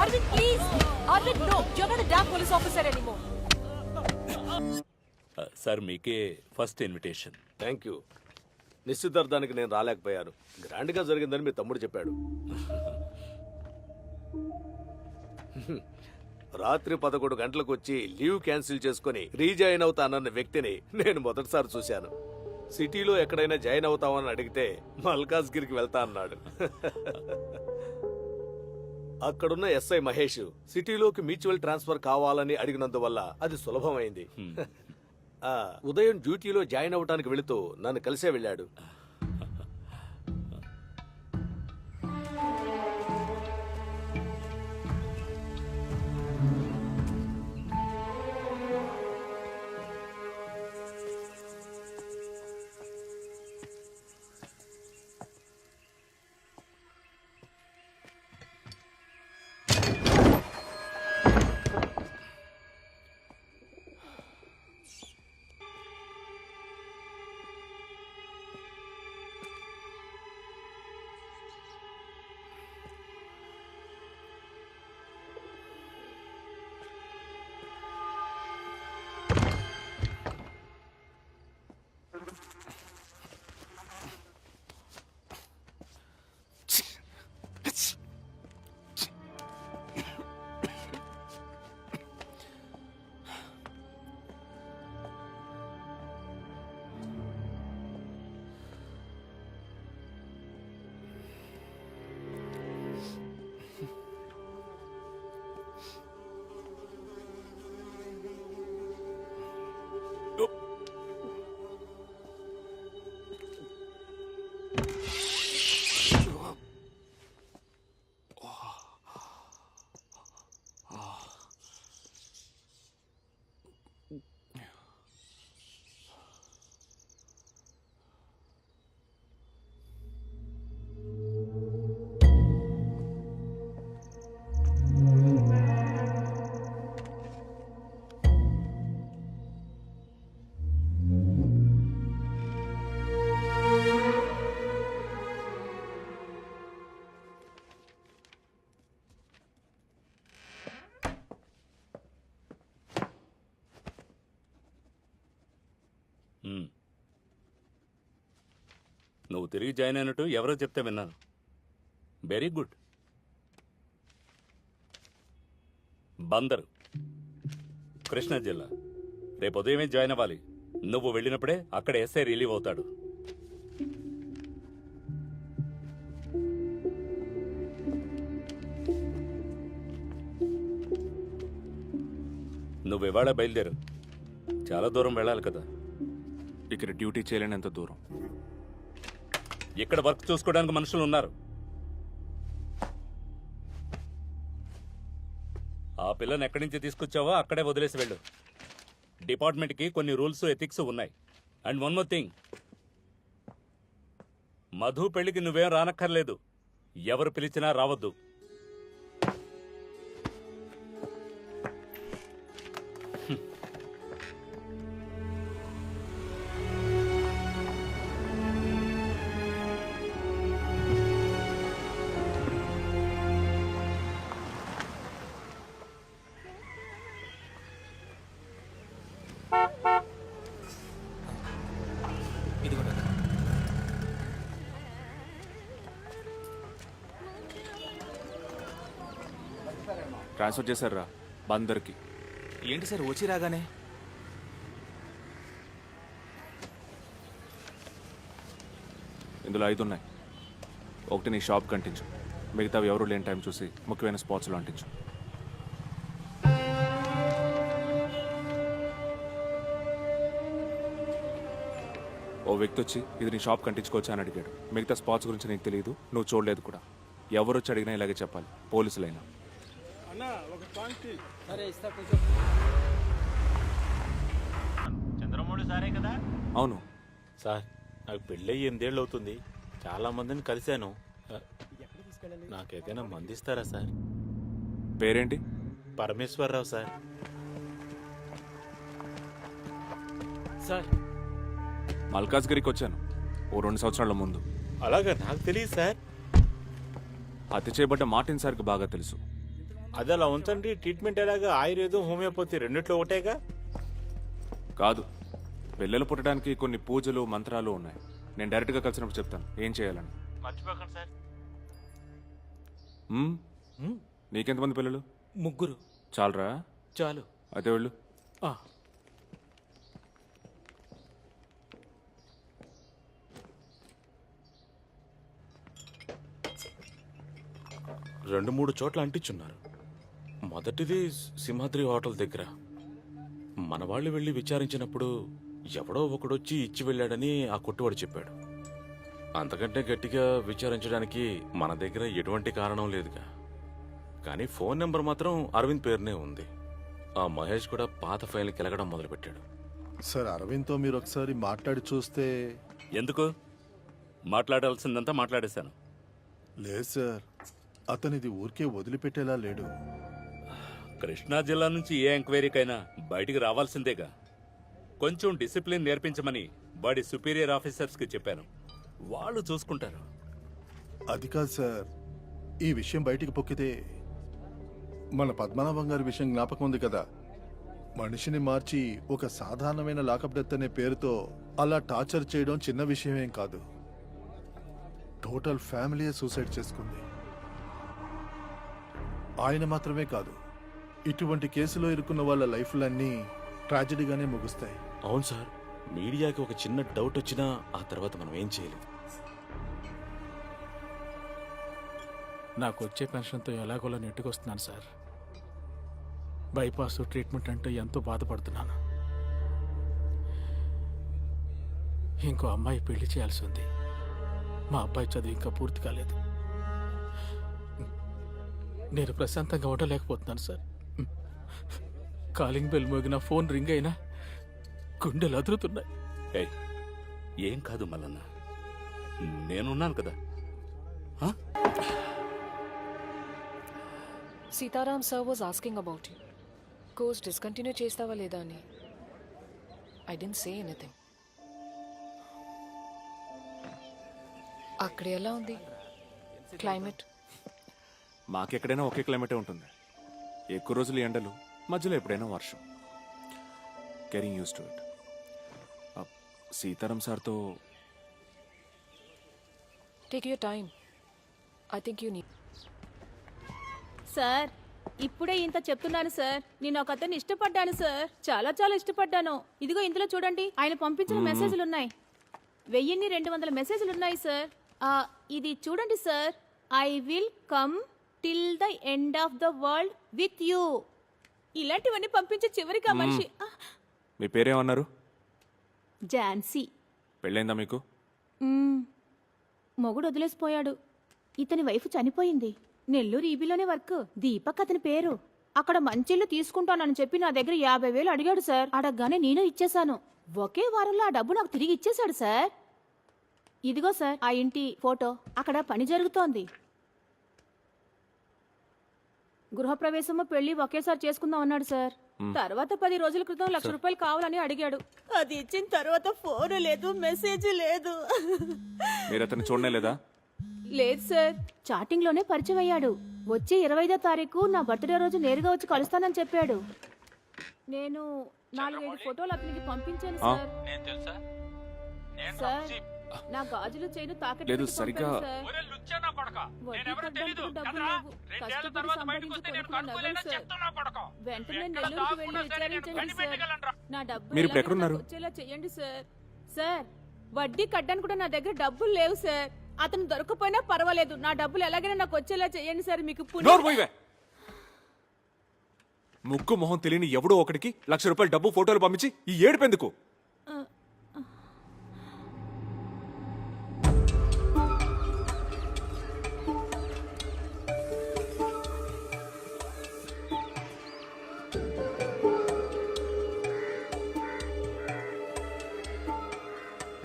Arvind, please. Arvind, no. You're not a damn police officer anymore. Sir మీకే first invitation. Thank you. నిశ్చితార్థానికి నేను రాలేకపోయాను. గ్రాండ్గా జరిగిందని మీ తమ్ముడు చెప్పాడు. రాత్రి 11 గంటలకు వచ్చి లీవ్ క్యాన్సిల్ చేసుకుని రీజాయిన్ అవుతానన్న వ్యక్తిని నేను మొదటిసారి చూశాను. సిటీలో ఎక్కడైనా జాయిన్ అవుతామని అడిగితే మల్కాజ్గిరికి వెళ్తా అన్నాడు. అక్కడున్న ఎస్ఐ మహేష్ సిటీలోకి మ్యూచువల్ ట్రాన్స్ఫర్ కావాలని అడిగినందువల్ల అది సులభమైంది. ఉదయం డ్యూటీలో జాయిన్ అవడానికి వెళుతూ నన్ను కలిసే వెళ్ళాడు. నువ్వు తిరిగి జాయిన్ అయినట్టు ఎవరో చెప్తే విన్నాను. Very good. బందరు, కృష్ణా జిల్లా. రేపు ఉదయమే జాయిన్ అవ్వాలి. నువ్వు వెళ్ళినప్పుడే అక్కడ ఎస్ఐ రిలీవ్ అవుతాడు. నువ్వు ఇవాళ బయలుదేరు. చాలా దూరం వెళ్ళాలి కదా. ఇక్కడ డ్యూటీ చేయలేనంత దూరం. ఇక్కడ వర్క్ చూసుకోవడానికి మనుషులు ఉన్నారు. ఆ పిల్లని ఎక్కడి నుంచి తీసుకొచ్చావో అక్కడే వదిలేసి వెళ్ళు. డిపార్ట్మెంట్కి కొన్ని రూల్స్, ఎథిక్స్ ఉన్నాయి. And one more thing, Madhu పెళ్లికి నువ్వేం రానక్కర్లేదు. ఎవరు పిలిచినా రావద్దు. ట్రాన్స్ఫర్ చేశారా బందర్కి? ఏంటి సార్ వచ్చి రాగానే? ఇందులో 5 ఉన్నాయి. ఒకటి నీ షాప్ కంటించు, మిగతావి ఎవరు లేని టైం చూసి ముఖ్యమైన స్పాట్స్లో అంటించు. ఓ వ్యక్తి వచ్చి ఇది నీ షాప్ కంటించుకోవచ్చా అని అడిగాడు. మిగతా స్పాట్స్ గురించి నీకు తెలియదు, నువ్వు చూడలేదు కూడా. ఎవరు వచ్చి అడిగినా ఇలాగే చెప్పాలి, పోలీసులైనా. చంద్రమౌళి సారే కదా? అవును సార్, నాకు పెళ్ళయి 8 ఏళ్ళు అవుతుంది. చాలా మందిని కలిశాను. నాకేదైనా మందిస్తారా సార్? పేరేంటి? పరమేశ్వరరావు సార్. సార్, మల్కాజ్గిరికి వచ్చాను ఓ 2 సంవత్సరాల ముందు. అలాగా? నాకు తెలియదు సార్. హత్య చేయబడ్డ మార్టిన్ సార్కి బాగా తెలుసు. అది అలా ఉంచండి. ట్రీట్మెంట్ ఎలాగా? ఆయుర్వేదం, హోమియోపతి రెండిట్లో ఒకటేగా? కాదు, పిల్లలు పుట్టడానికి కొన్ని పూజలు, మంత్రాలు ఉన్నాయి. నేను డైరెక్ట్గా కలిసినప్పుడు చెప్తాను ఏం చేయాలని. మర్చిపోకండి సార్. నీకెంతమంది పిల్లలు? 3. చాలరా? చాలు. అయితే వెళ్ళు. ఆ, 2-3 చోట్ల అంటించున్నారు. మొదటిది సింహాద్రి హోటల్ దగ్గర. మన వాళ్ళు వెళ్ళి విచారించినప్పుడు ఎవడో ఒకడొచ్చి ఇచ్చి వెళ్ళాడని ఆ కొట్టువాడు చెప్పాడు. అంతకంటే గట్టిగా విచారించడానికి మన దగ్గర ఎటువంటి కారణం లేదుగా. కానీ ఫోన్ నెంబర్ మాత్రం అరవింద్ పేరునే ఉంది. ఆ మహేష్ కూడా పాత ఫైల్ని కెలగడం మొదలుపెట్టాడు. సార్, అరవింద్తో మీరు ఒకసారి మాట్లాడి చూస్తే. ఎందుకు? మాట్లాడాల్సిందంతా మాట్లాడేశాను. లేదు సార్, అతనిది ఊరికే వదిలిపెట్టేలా లేడు. కృష్ణా జిల్లా నుంచి ఏ ఎంక్వైరీకైనా బయటికి రావాల్సిందేగా. కొంచెం డిసిప్లిన్ నేర్పించమని వాడి సుపీరియర్ ఆఫీసర్స్కి చెప్పాను. వాళ్ళు చూసుకుంటారు. అది కాదు సార్, ఈ విషయం బయటికి పొక్కితే మన పద్మనాభం గారి విషయం జ్ఞాపకం ఉంది కదా. మనిషిని మార్చి ఒక సాధారణమైన లాకప్ డెత్ అనే పేరుతో అలా టార్చర్ చేయడం చిన్న విషయమేం కాదు. టోటల్ ఫ్యామిలీయే సూసైడ్ చేసుకుంది. ఆయన మాత్రమే కాదు, ఇటువంటి కేసులో ఇరుక్కున్న వాళ్ళ లైఫ్లన్నీ ట్రాజడీగానే ముగుస్తాయి. అవును సార్, మీడియాకి ఒక చిన్న డౌట్ వచ్చినా ఆ తర్వాత మనం ఏం చేయలేం. నాకు వచ్చే పెన్షన్తో ఎలాగోలా నెట్టుకొస్తున్నాను సార్. బైపాస్ ట్రీట్మెంట్ అంటే ఎంతో బాధపడుతున్నాను. ఇంకో అమ్మాయి పెళ్లి చేయాల్సి ఉంది. మా అబ్బాయి చదువు ఇంకా పూర్తి కాలేదు. నేను ప్రశాంతంగా ఉండలేకపోతున్నాను సార్. కాలింగ్ బెల్ మోగినా, ఫోన్ రింగ్ అయినా గుండెలు అదురుతున్నాయి. ఏయ్, ఏం కాదు మల్లన్న, నేనున్నాను కదా. Sitaram sir was asking about you. Course discontinue చేస్తావా లేదా అని. I didn't say anything. అక్కడ ఎలా ఉంది క్లైమేట్? మాకెక్కడైనా ఒకే క్లైమేటే ఉంటుంది. ఎక్కువ రోజులు ఎండలు, మధ్యలో ఎప్పుడైనా వర్షం. Getting use to it. Sitaram సార్తో take your time. I think you need. Sir ఇప్పుడే ఇంత చెప్తున్నాను సార్. నేను ఒక అతన్ని ఇష్టపడ్డాను సార్. చాలా చాలా ఇష్టపడ్డాను. ఇదిగో ఇందులో చూడండి, ఆయన పంపించిన మెసేజ్లు ఉన్నాయి. 1200 మెసేజ్లు ఉన్నాయి సార్. ఇది చూడండి sir. I will come till the end of the world with you. ఇలాంటివన్నీ పంపించే చివరికి ఆ మనిషి మీ పేరేమన్నారు? ఝాన్సీ. పెళ్ళైందా మీకు? మొగుడు వదిలేసిపోయాడు. ఇతని వైఫ్ చనిపోయింది. నెల్లూరు ఈబీలోనే వర్క్. దీపక్ అతని పేరు. అక్కడ మంచిళ్ళు తీసుకుంటానని చెప్పి నా దగ్గర 50,000 అడిగాడు సార్. అడగగానే నేను ఇచ్చేశాను. ఒకే వారంలో ఆ డబ్బు నాకు తిరిగి ఇచ్చేశాడు సార్. ఇదిగో సార్ ఆ ఇంటి ఫోటో. అక్కడ పని జరుగుతోంది. గృహప్రవేశము పెళ్లి ఒకేసారి చేసుకుందాం అన్నాడు సార్. తర్వాత 10 రోజుల క్రితం ₹1,00,000 కావాలని అడిగాడు. అది ఇచ్చిన తర్వాత ఫోన్ లేదు, మెసేజ్ లేదు. మీరు అతన్ని చూడనే లేదా? లేదు సార్, చాటింగ్ లోనే పరిచయం అయ్యాడు. వచ్చే 25వ తారీఖు నా బర్త్డే రోజు నేరుగా వచ్చి కలుస్తానని చెప్పాడు. నేను 4-5 ఫోటోలు అతనికి పంపించాను సార్. సార్ నా గాజులు చైను తాకట్టు లేదు, పెట్టి సరిగ్గా పంపాను సార్. వడ్డీ కట్టడానికి డబ్బులు లేవు. కష్టపడి సంపాదించి కొనుక్కున్న నగలు సార్. వెంటనే నెల్లూరుకు వెళ్ళి విచారించండి సార్. నా డబ్బులు మీరు ఇప్పుడు ఎలాగైనా ఎక్కడున్నారు? నాకు వచ్చేలా చెయ్యండి సార్. సార్ వడ్డీ కట్టడానికి కూడా నా దగ్గర డబ్బులు లేవు సార్. అతను దొరకపోయినా పర్వాలేదు, నా డబ్బులు ఎలాగైనా నాకు వచ్చేలా చెయ్యండి సార్. మీకు నోరు మూయవే. ముక్కు మొహం తెలియని ఎవడో ఒకడికి ₹1,00,000 డబ్బు ఫోటోలు పంపించి ఈ ఏడుపెందుకు?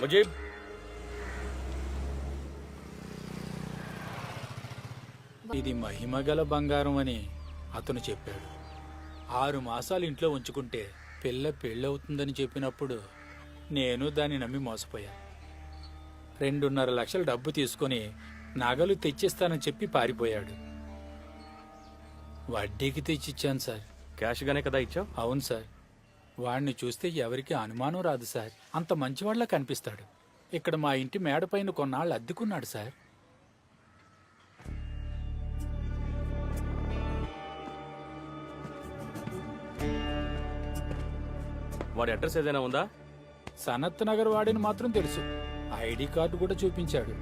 ముజీబ్, ఇది మహిమగల బంగారం అని అతను చెప్పాడు. 6 మాసాలు ఇంట్లో ఉంచుకుంటే పిల్ల పెళ్ళవుతుందని చెప్పినప్పుడు నేను దాన్ని నమ్మి మోసపోయాను. 2.5 లక్షల డబ్బు తీసుకొని నగలు తెచ్చిస్తానని చెప్పి పారిపోయాడు. వడ్డీకి తెచ్చిచ్చాను సార్. క్యాష్ గానే కదా ఇచ్చావు? అవును సార్. వాడిని చూస్తే ఎవరికి అనుమానం రాదు సార్. అంత మంచివాళ్ళ కనిపిస్తాడు. ఇక్కడ మా ఇంటి మేడపైన కొన్నాళ్ళు అద్దెకున్నాడు సార్. వాడి అడ్రస్ ఏదైనా ఉందా? సనత్ నగర్ వాడిని మాత్రం తెలుసు. ఐడి కార్డు కూడా చూపించాడు.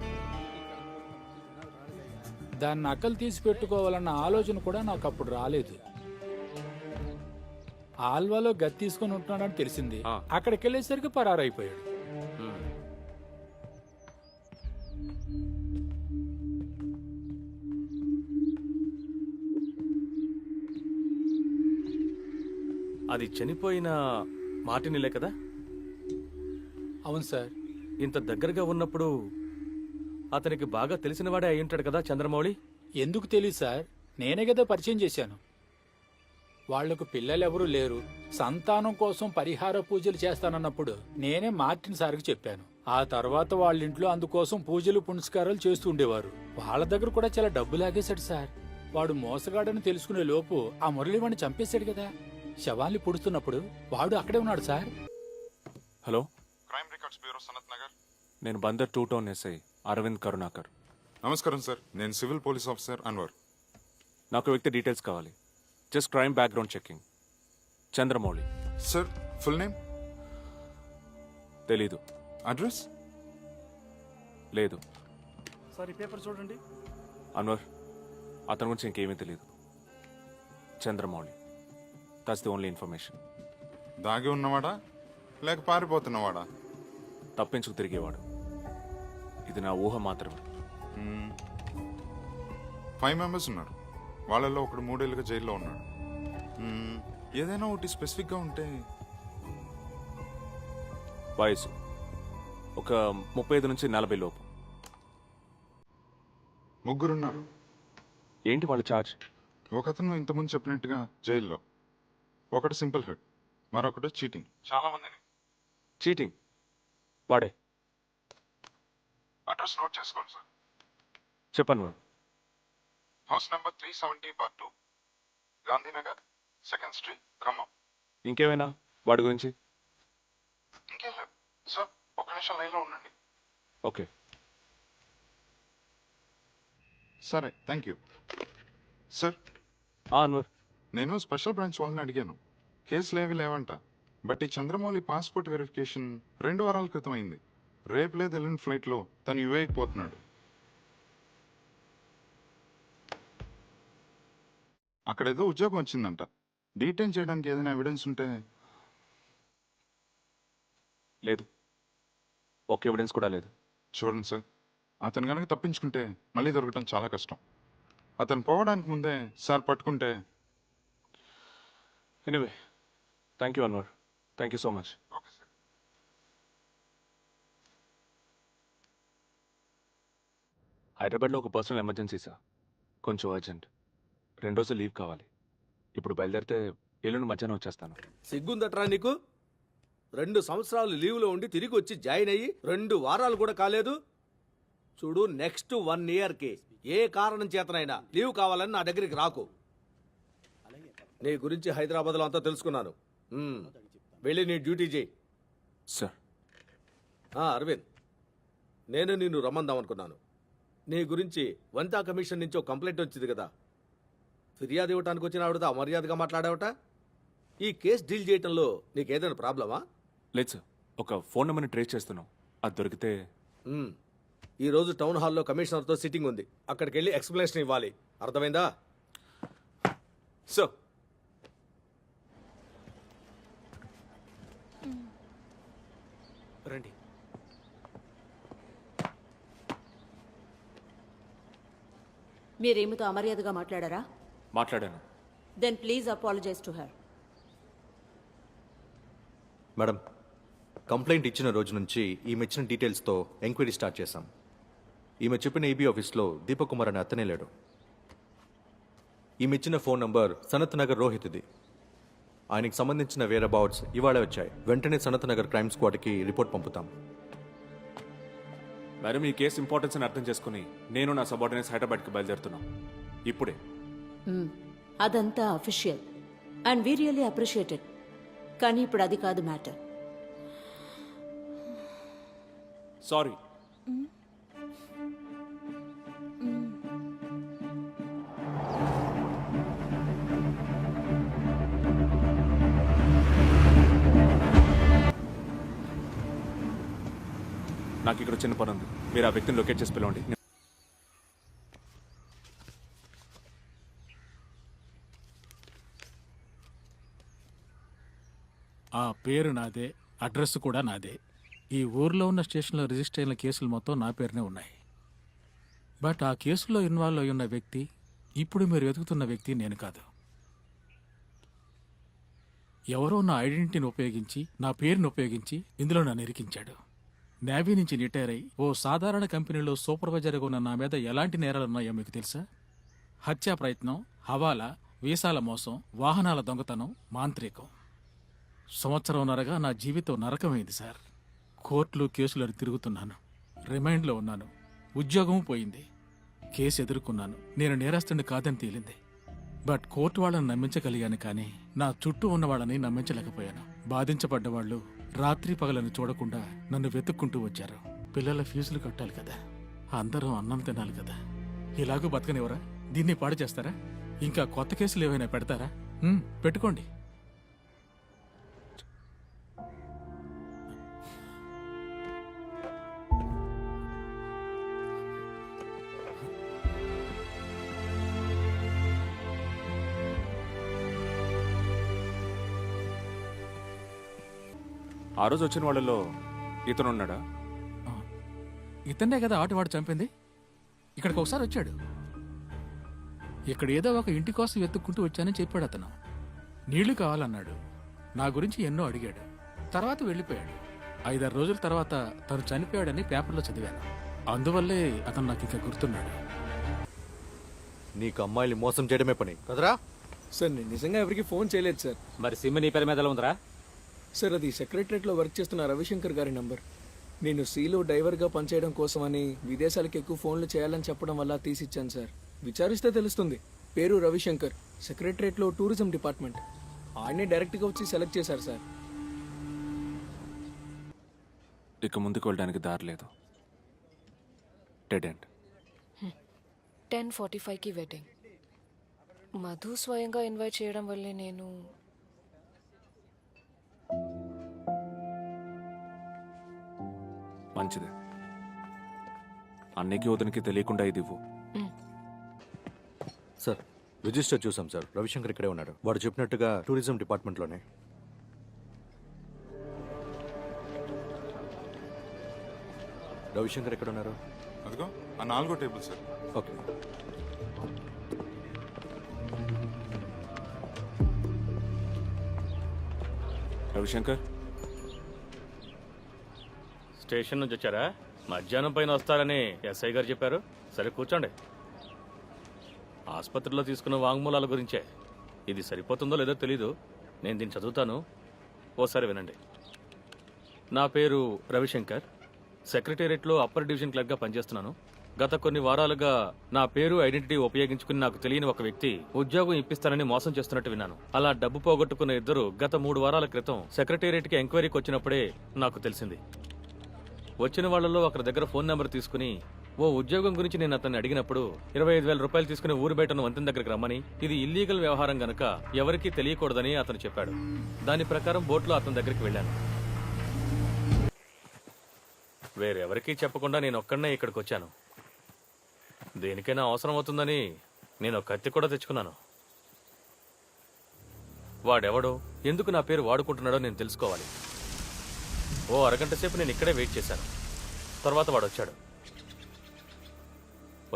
దాన్ని నకలు తీసి పెట్టుకోవాలన్న ఆలోచన కూడా నాకు అప్పుడు రాలేదు. ఆల్వాలో గది తీసుకొని ఉంటున్నాడని తెలిసింది. అక్కడికి వెళ్ళేసరికి పరారైపోయాడు. అది చనిపోయిన మార్టినిలే కదా? అవును సార్. ఇంత దగ్గరగా ఉన్నప్పుడు అతనికి బాగా తెలిసినవాడే అయి ఉంటాడు కదా చంద్రమౌళి? ఎందుకు తెలియదు సార్, నేనే కదా పరిచయం చేశాను. వాళ్లకు పిల్లలెవరూ లేరు, సంతానం కోసం పరిహార పూజలు చేస్తానన్నప్పుడు నేనే మార్టిన్ సార్కి చెప్పాను. ఆ తర్వాత వాళ్ళింట్లో అందుకోసం పూజలు పునస్కారాలు చేస్తూ ఉండేవారు. వాళ్ళ దగ్గర కూడా చాలా డబ్బు లాగేశాడు సార్. వాడు మోసగాడని తెలుసుకునే లోపు ఆ మురళివాణ్ణి చంపేశాడు కదా. శవాల్ని పుడుతున్నప్పుడు వాడు అక్కడే ఉన్నాడు sir. Hello, crime records bureau, Sanath Nagar. నేను బందర్ 2 టౌన్ ఎస్ఐ అరవింద్ కరుణాకర్. నమస్కారం సార్, నేను సివిల్ పోలీస్ ఆఫీసర్ అన్వర్. నాకు వ్యక్తి డీటెయిల్స్ కావాలి. Just crime background checking. Chandramouli. Sir full name? తెలీదు. అడ్రస్? లేదు. సార్ ఈ పేపర్ చూడండి. అన్వర్, అతని గురించి ఇంకేమీ తెలియదు. Chandramouli, that's the only information. దాగి ఉన్నవాడా లేక పారిపోతున్నవాడా? తప్పించుకు తిరిగేవాడు. ఇది నా ఊహ మాత్రమే. 5 మెంబర్స్ ఉన్నారు. వాళ్ళల్లో ఒకడు 3 ఏళ్ళుగా జైల్లో ఉన్నాడు. ఏదైనా ఒకటి స్పెసిఫిక్గా ఉంటే. వయసు ఒక 35 నుంచి 40 లోపు. ముగ్గురున్నారు. ఏంటి వాళ్ళ ఛార్జ్? ఒకతను ఇంతకుముందు చెప్పినట్టుగా జైల్లో, ఒకటి సింపుల్ హెడ్, మరొకటి చీటింగ్. చాలా మందిని. చీటింగ్ వాడే. అడ్రస్ నోట్ చేసుకోండి సార్. చెప్పను. House number 370/2, Gandhinagar, 2nd street, Khammam. ఇంకేమైనా వాడి గురించి? ఇంకేం లేదు సార్. నిమిషం లైన్లో ఉండండి. ఓకే. సరే, థ్యాంక్ యూ సార్. అన్వర్, నేను స్పెషల్ బ్రాంచ్ వాళ్ళని అడిగాను, కేసులు ఏవి లేవంట. బట్ ఈ చంద్రమౌళి పాస్పోర్ట్ వెరిఫికేషన్ 2 వారాల క్రితం అయింది. రేపు లేదు ఎల్లుండి ఫ్లైట్లో తను యుఏకి పోతున్నాడు. అక్కడ ఏదో ఉద్యోగం వచ్చిందంట. డీటెయిన్ చేయడానికి ఏదైనా ఎవిడెన్స్ ఉంటే. లేదు, ఒక ఎవిడెన్స్ కూడా లేదు. చూడండి సార్, అతను కనుక తప్పించుకుంటే మళ్ళీ దొరకటం చాలా కష్టం. అతను పోవడానికి ముందే సార్ పట్టుకుంటే. Anyway, thank you Anwar, thank you so much. హైదరాబాద్లో ఒక పర్సనల్ ఎమర్జెన్సీ సార్, కొంచెం అర్జెంట్. 2 రోజులు లీవ్ కావాలి. ఇప్పుడు బయలుదేరితే ఎల్లుండి మధ్యాహ్నం వచ్చేస్తాను. సిగ్గుందట్రా నీకు? 2 సంవత్సరాలు లీవ్లో ఉండి తిరిగి వచ్చి జాయిన్ అయ్యి 2 వారాలు కూడా కాలేదు. చూడు, నెక్స్ట్ 1 ఇయర్కి ఏ కారణం చేతనైనా లీవ్ కావాలని నా దగ్గరికి రాకు. నీ గురించి హైదరాబాద్లో అంతా తెలుసుకున్నాను. వెళ్ళి నీ డ్యూటీ చేయి. సార్. అరవింద్, నేను నిన్ను రమ్మందాం అనుకున్నాను. నీ గురించి వనితా కమిషన్ నుంచి ఒక కంప్లైంట్ వచ్చింది కదా. ఫిర్యాదు ఇవ్వడానికి వచ్చిన ఆవిడతో అమర్యాదగా మాట్లాడావట. ఈ కేసు డీల్ చేయటంలో నీకేదైనా ప్రాబ్లమా? లేదు సార్, ఒక ఫోన్ నెంబర్ని ట్రేస్ చేస్తున్నాం. అది దొరికితే. ఈరోజు టౌన్ హాల్లో కమిషనర్తో సిట్టింగ్ ఉంది. అక్కడికి వెళ్ళి ఎక్స్ప్లెనేషన్ ఇవ్వాలి. అర్థమైందా? సో రండి. మీరేమితో అమర్యాదగా మాట్లాడారా? మాట్లాడాను. Then please apologize to her. Madam, complaint ఇచ్చిన రోజు నుంచి ఈమె ఇచ్చిన డీటెయిల్స్తో ఎంక్వైరీ స్టార్ట్ చేశాం. ఈమె చెప్పిన ఈబీ ఆఫీస్లో దీపక్ కుమార్ అనే అతనే లేడు. ఈమె ఇచ్చిన ఫోన్ నంబర్ సనత్ నగర్ రోహిత్ది. ఆయనకి సంబంధించిన వేర్ అబౌట్స్ ఇవాళే వచ్చాయి. వెంటనే సనత్ నగర్ క్రైమ్ స్క్వాడ్కి రిపోర్ట్ పంపుతాం. మేడం, ఈ కేసు ఇంపార్టెన్స్ అని అర్థం చేసుకుని నేను నా సబార్డినేట్స్ హైదరాబాద్కి బయలుదేరుతున్నాం ఇప్పుడే. అదంతా official and we really appreciated. కానీ ఇప్పుడు అది కాదు మ్యాటర్. సారీ. నాకు ఇక్కడ చిన్న పని ఉంది. మీరు ఆ వ్యక్తిని లొకేట్ చేసి పిలవండి. ఆ పేరు నాదే, అడ్రస్ కూడా నాదే. ఈ ఊర్లో ఉన్న స్టేషన్లో రిజిస్టర్ అయిన కేసులు మొత్తం నా పేరునే ఉన్నాయి. బట్ ఆ కేసులో ఇన్వాల్వ్ అయి ఉన్న వ్యక్తి, ఇప్పుడు మీరు వెతుకుతున్న వ్యక్తి నేను కాదు. ఎవరో నా ఐడెంటిటీని ఉపయోగించి, నా పేరుని ఉపయోగించి ఇందులో నన్ను ఇరికించాడు. నేవీ నుంచి రిటైర్ అయి ఓ సాధారణ కంపెనీలో సూపర్వైజర్గా ఉన్న నా మీద ఎలాంటి నేరాలున్నాయో మీకు తెలుసా? హత్యా ప్రయత్నం, హవాలా, వీసాల మోసం, వాహనాల దొంగతనం, మాంత్రికం. సంవత్సరంన్నరగా నా జీవితం నరకమైంది సార్. కోర్టులు కేసులను తిరుగుతున్నాను, రిమైండ్లో ఉన్నాను, ఉద్యోగం పోయింది, కేసు ఎదుర్కొన్నాను. నేను నేరస్తుని కాదని తేలింది. బట్ కోర్టు వాళ్ళని నమ్మించగలిగాను, కానీ నా చుట్టూ ఉన్న వాళ్ళని నమ్మించలేకపోయాను. బాధించబడ్డ వాళ్ళు రాత్రి పగలను చూడకుండా నన్ను వెతుక్కుంటూ వచ్చారు. పిల్లల ఫీజులు కట్టాలి కదా, అందరం అన్నం తినాలి కదా. ఇలాగూ బతకనివరా? దీన్ని పాడు చేస్తారా? ఇంకా కొత్త కేసులు ఏమైనా పెడతారా? పెట్టుకోండి. ఆ రోజు వచ్చిన వాళ్ళలో ఇతను ఉన్నాడా? ఇతన్నే కదా ఆటవాడు చంపింది. ఇక్కడికి ఒకసారి వచ్చాడు. ఇక్కడ ఏదో ఒక ఇంటి కోసం వెతుక్కుంటూ వచ్చానని చెప్పాడు అతను. నీళ్లు కావాలన్నాడు. నా గురించి ఎన్నో అడిగాడు. తర్వాత వెళ్ళిపోయాడు. 5-6 రోజుల తర్వాత తను చనిపోయాడని పేపర్లో చదివాను. అందువల్లే అతను నాకు ఇంకా గుర్తున్నాడు. నీకు అమ్మాయిని మోసం చేయడమే పని కదరా? సార్, నేను నిజంగా ఎవరికి ఫోన్ చేయలేదు సార్. మరి సిమ్ నీ పేరు మీద ఉందిరా? సార్, అది సెక్రటరేట్లో వర్క్ చేస్తున్న రవిశంకర్ గారి నంబర్. నేను సీలో డ్రైవర్గా పనిచేయడం కోసమని విదేశాలకు ఎక్కువ ఫోన్లు చేయాలని చెప్పడం వల్ల తీసిచ్చాను సార్. విచారిస్తే తెలుస్తుంది. పేరు రవిశంకర్, సెక్రటరేట్లో టూరిజం డిపార్ట్మెంట్. ఆయనే డైరెక్ట్గా వచ్చి సెలెక్ట్ చేశారు సార్. ఇక ముందుకు వెళ్ళడానికి దారి లేదు. Dead end. 10:45కి వెడ్డింగ్. మధు స్వయంగా ఇన్వైట్ చేయడం వల్లే నేను మంచిదే. అన్నికి వదనికి తెలియకుండా ఇది ఇవ్వు. సార్ రిజిస్టర్ చూసాం సార్. రవిశంకర్ ఇక్కడే ఉన్నాడు. వాడు చెప్పినట్టుగా టూరిజం డిపార్ట్మెంట్లోనే. రవిశంకర్ ఎక్కడ ఉన్నారు? అదిగో ఆ 4వ table sir. Okay. Ravishankar, station నుంచి వచ్చారా? మధ్యాహ్నం పైన వస్తారని ఎస్ఐ గారు చెప్పారు. సరే కూర్చోండి. ఆసుపత్రిలో తీసుకున్న వాంగ్మూలాల గురించే. ఇది సరిపోతుందో లేదో తెలీదు. నేను దీన్ని చదువుతాను, ఓసారి వినండి. నా పేరు రవిశంకర్. సెక్రటేరియట్లో అప్పర్ డివిజన్ క్లర్క్గా పనిచేస్తున్నాను. గత కొన్ని వారాలుగా నా పేరు ఐడెంటిటీ ఉపయోగించుకుని నాకు తెలియని ఒక వ్యక్తి ఉద్యోగం ఇప్పిస్తానని మోసం చేస్తున్నట్టు విన్నాను. అలా డబ్బు పోగొట్టుకున్న ఇద్దరు గత 3 వారాల క్రితం సెక్రటేరియట్కి ఎంక్వైరీకి వచ్చినప్పుడే నాకు తెలిసింది. వచ్చిన వాళ్లలో ఒకరి దగ్గర ఫోన్ నెంబర్ తీసుకుని ఓ ఉద్యోగం గురించి నేను అతన్ని అడిగినప్పుడు 25,000 రూపాయలు తీసుకుని ఊరు బయటను వంతెన దగ్గరికి రమ్మని, ఇది ఇల్లీగల్ వ్యవహారం గనక ఎవరికీ తెలియకూడదని అతను చెప్పాడు. దాని ప్రకారం బోట్లో అతని దగ్గరికి వెళ్ళాను. వేరెవరికీ చెప్పకుండా నేను ఒక్కడనే ఇక్కడికి వచ్చాను. దేనికైనా అవసరం అవుతుందని నేను ఒక కత్తి కూడా తెచ్చుకున్నాను. వాడెవడో, ఎందుకు నా పేరు వాడుకుంటున్నాడో నేను తెలుసుకోవాలి. ఓ అరగంట సేపు నేను ఇక్కడే వెయిట్ చేశాను. తర్వాత వాడు వచ్చాడు.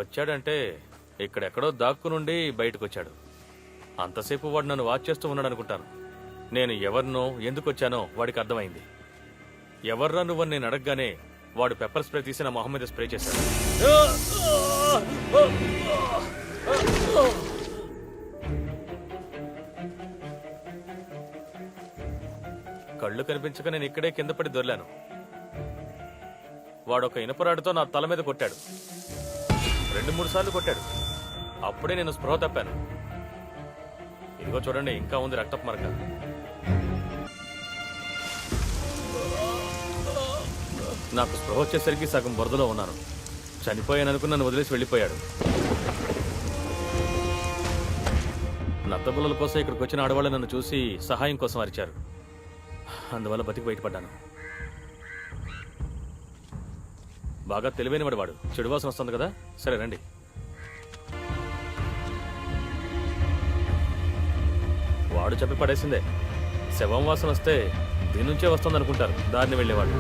వచ్చాడంటే ఇక్కడెక్కడో దాక్కునుండి బయటకు వచ్చాడు. అంతసేపు వాడు నన్ను వాచ్ చేస్తూ ఉన్నాడు అనుకుంటాను. నేను ఎవరినో ఎందుకు వచ్చానో వాడికి అర్థమైంది. ఎవర్రా నువ్వని నేను అడగగానే వాడు పెప్పర్ స్ప్రే తీసి నా మొహం మీద స్ప్రే చేశాడు. కళ్ళు కనిపించక నేను ఇక్కడే కింద పడి దొర్లాను. వాడొక ఇనపరాడుతో నా తల మీద కొట్టాడు. 2-3 సార్లు కొట్టాడు. అప్పుడే నేను స్పృహ తప్పాను. ఇదిగో చూడండి, ఇంకా ఉంది రక్తపు మరక. నాకు స్పృహ వచ్చేసరికి సగం బురదలో ఉన్నాను. చనిపోయాననుకుని నన్ను వదిలేసి వెళ్ళిపోయాడు. నత్తబుల్లల కోసం ఇక్కడికి వచ్చిన ఆడవాళ్ళు నన్ను చూసి సహాయం కోసం అరిచారు. అందువల్ల బతికి బయటపడ్డాను. బాగా తెలివైనవాడు వాడు. చెడు వాసన వస్తుంది కదా. సరే రండి. వాడు చెప్పి పడేసిందే. శవం వాసన వస్తే దీని నుంచే వస్తుంది అనుకుంటారు దారిని వెళ్ళేవాడు.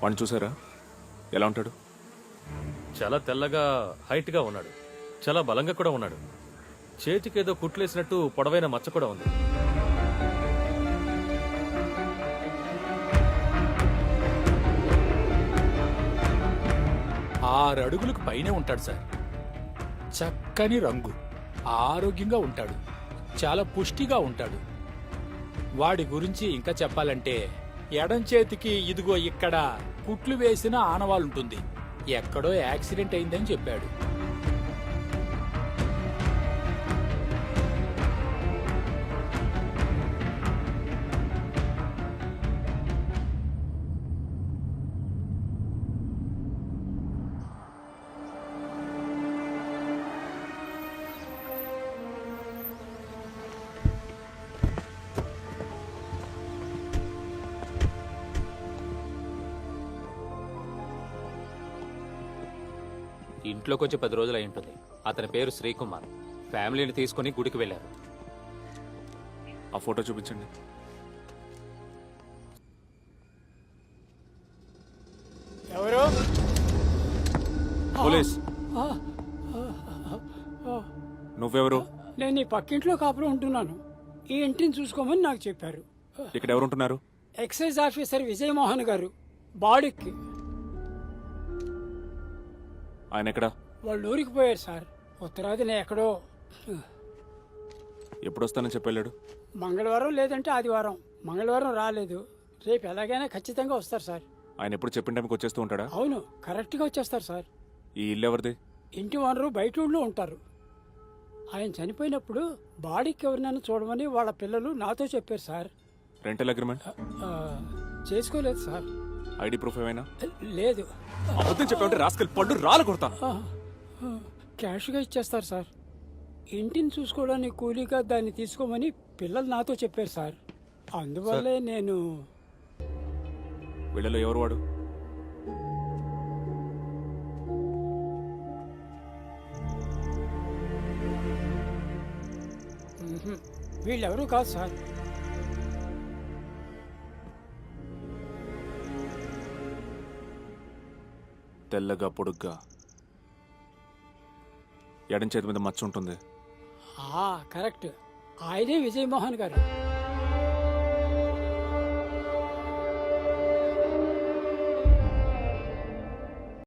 వాడిని చూసారా? ఎలా ఉంటాడు? చాలా తెల్లగా, హైట్గా ఉన్నాడు. చాలా బలంగా కూడా ఉన్నాడు. చేతికేదో కుట్లేసినట్టు పొడవైన మచ్చ కూడా ఉంది. ఆరు అడుగులకు పైనే ఉంటాడు సార్. చక్కని రంగు, ఆరోగ్యంగా ఉంటాడు, చాలా పుష్టిగా ఉంటాడు. వాడి గురించి ఇంకా చెప్పాలంటే ఎడం చేతికి ఇదిగో ఇక్కడ కుట్లు వేసిన ఆనవాలుంటుంది. ఎక్కడో యాక్సిడెంట్ అయిందని చెప్పాడు. ఇంట్లోకి వచ్చి 10 రోజులు అయి ఉంటుంది. అతని పేరు శ్రీకుమార్. ఫ్యామిలీని తీసుకుని గుడికి వెళ్ళారు. ఆ ఫోటో చూపించండి. ఎవరు? పోలీస్. నువ్వెవరు? నేను ఈ పక్కింట్లో కాపురం ఉంటున్నాను. ఈ ఇంటిని చూసుకోమని నాకు చెప్పారు. ఇక్కడ ఎవరుంటున్నారు? ఎక్సైజ్ ఆఫీసర్ విజయమోహన్ గారు. బాడీకి ఆయన ఎక్కడా? వాళ్ళు ఊరికి పోయారు సార్. ఉత్తరాదిన ఎక్కడో. ఎప్పుడు వస్తానని చెప్పాడు? మంగళవారం లేదంటే ఆదివారం. మంగళవారం రాలేదు. రేపు ఎలాగైనా ఖచ్చితంగా వస్తారు సార్. ఆయన ఎప్పుడు చెప్పిన టైంకి వచ్చేస్తూ ఉంటాడా? అవును, కరెక్ట్గా వచ్చేస్తారు సార్. ఈ ఇల్లు ఎవరిది? ఇంటి ఓనరు బయట ఊళ్ళో ఉంటారు. ఆయన చనిపోయినప్పుడు బాడీకి ఎవరినైనా చూడమని వాళ్ళ పిల్లలు నాతో చెప్పారు సార్. రెంటల్ అగ్రిమెంట్ చేసుకోలేదు సార్. ఐడి ప్రూఫ్ ఏమైనా? లేదు. అబద్ధం చెప్పామంటే రాసుకెళ్ళి పళ్ళు రాలు కొడతాను. క్యాష్గా ఇచ్చేస్తారు సార్. ఇంటిని చూసుకోవడానికి కూలీగా దాన్ని తీసుకోమని పిల్లలు నాతో చెప్పారు సార్. అందువల్లే నేను వీళ్ళలో ఎవరు వాడు? వీళ్ళెవరూ కాదు సార్. తెల్లగా పొడుగ్గా ఎడం చేతి మీద మచ్చ ఉంటుంది. కరెక్ట్. ఆయనే విజయమోహన్ గారు.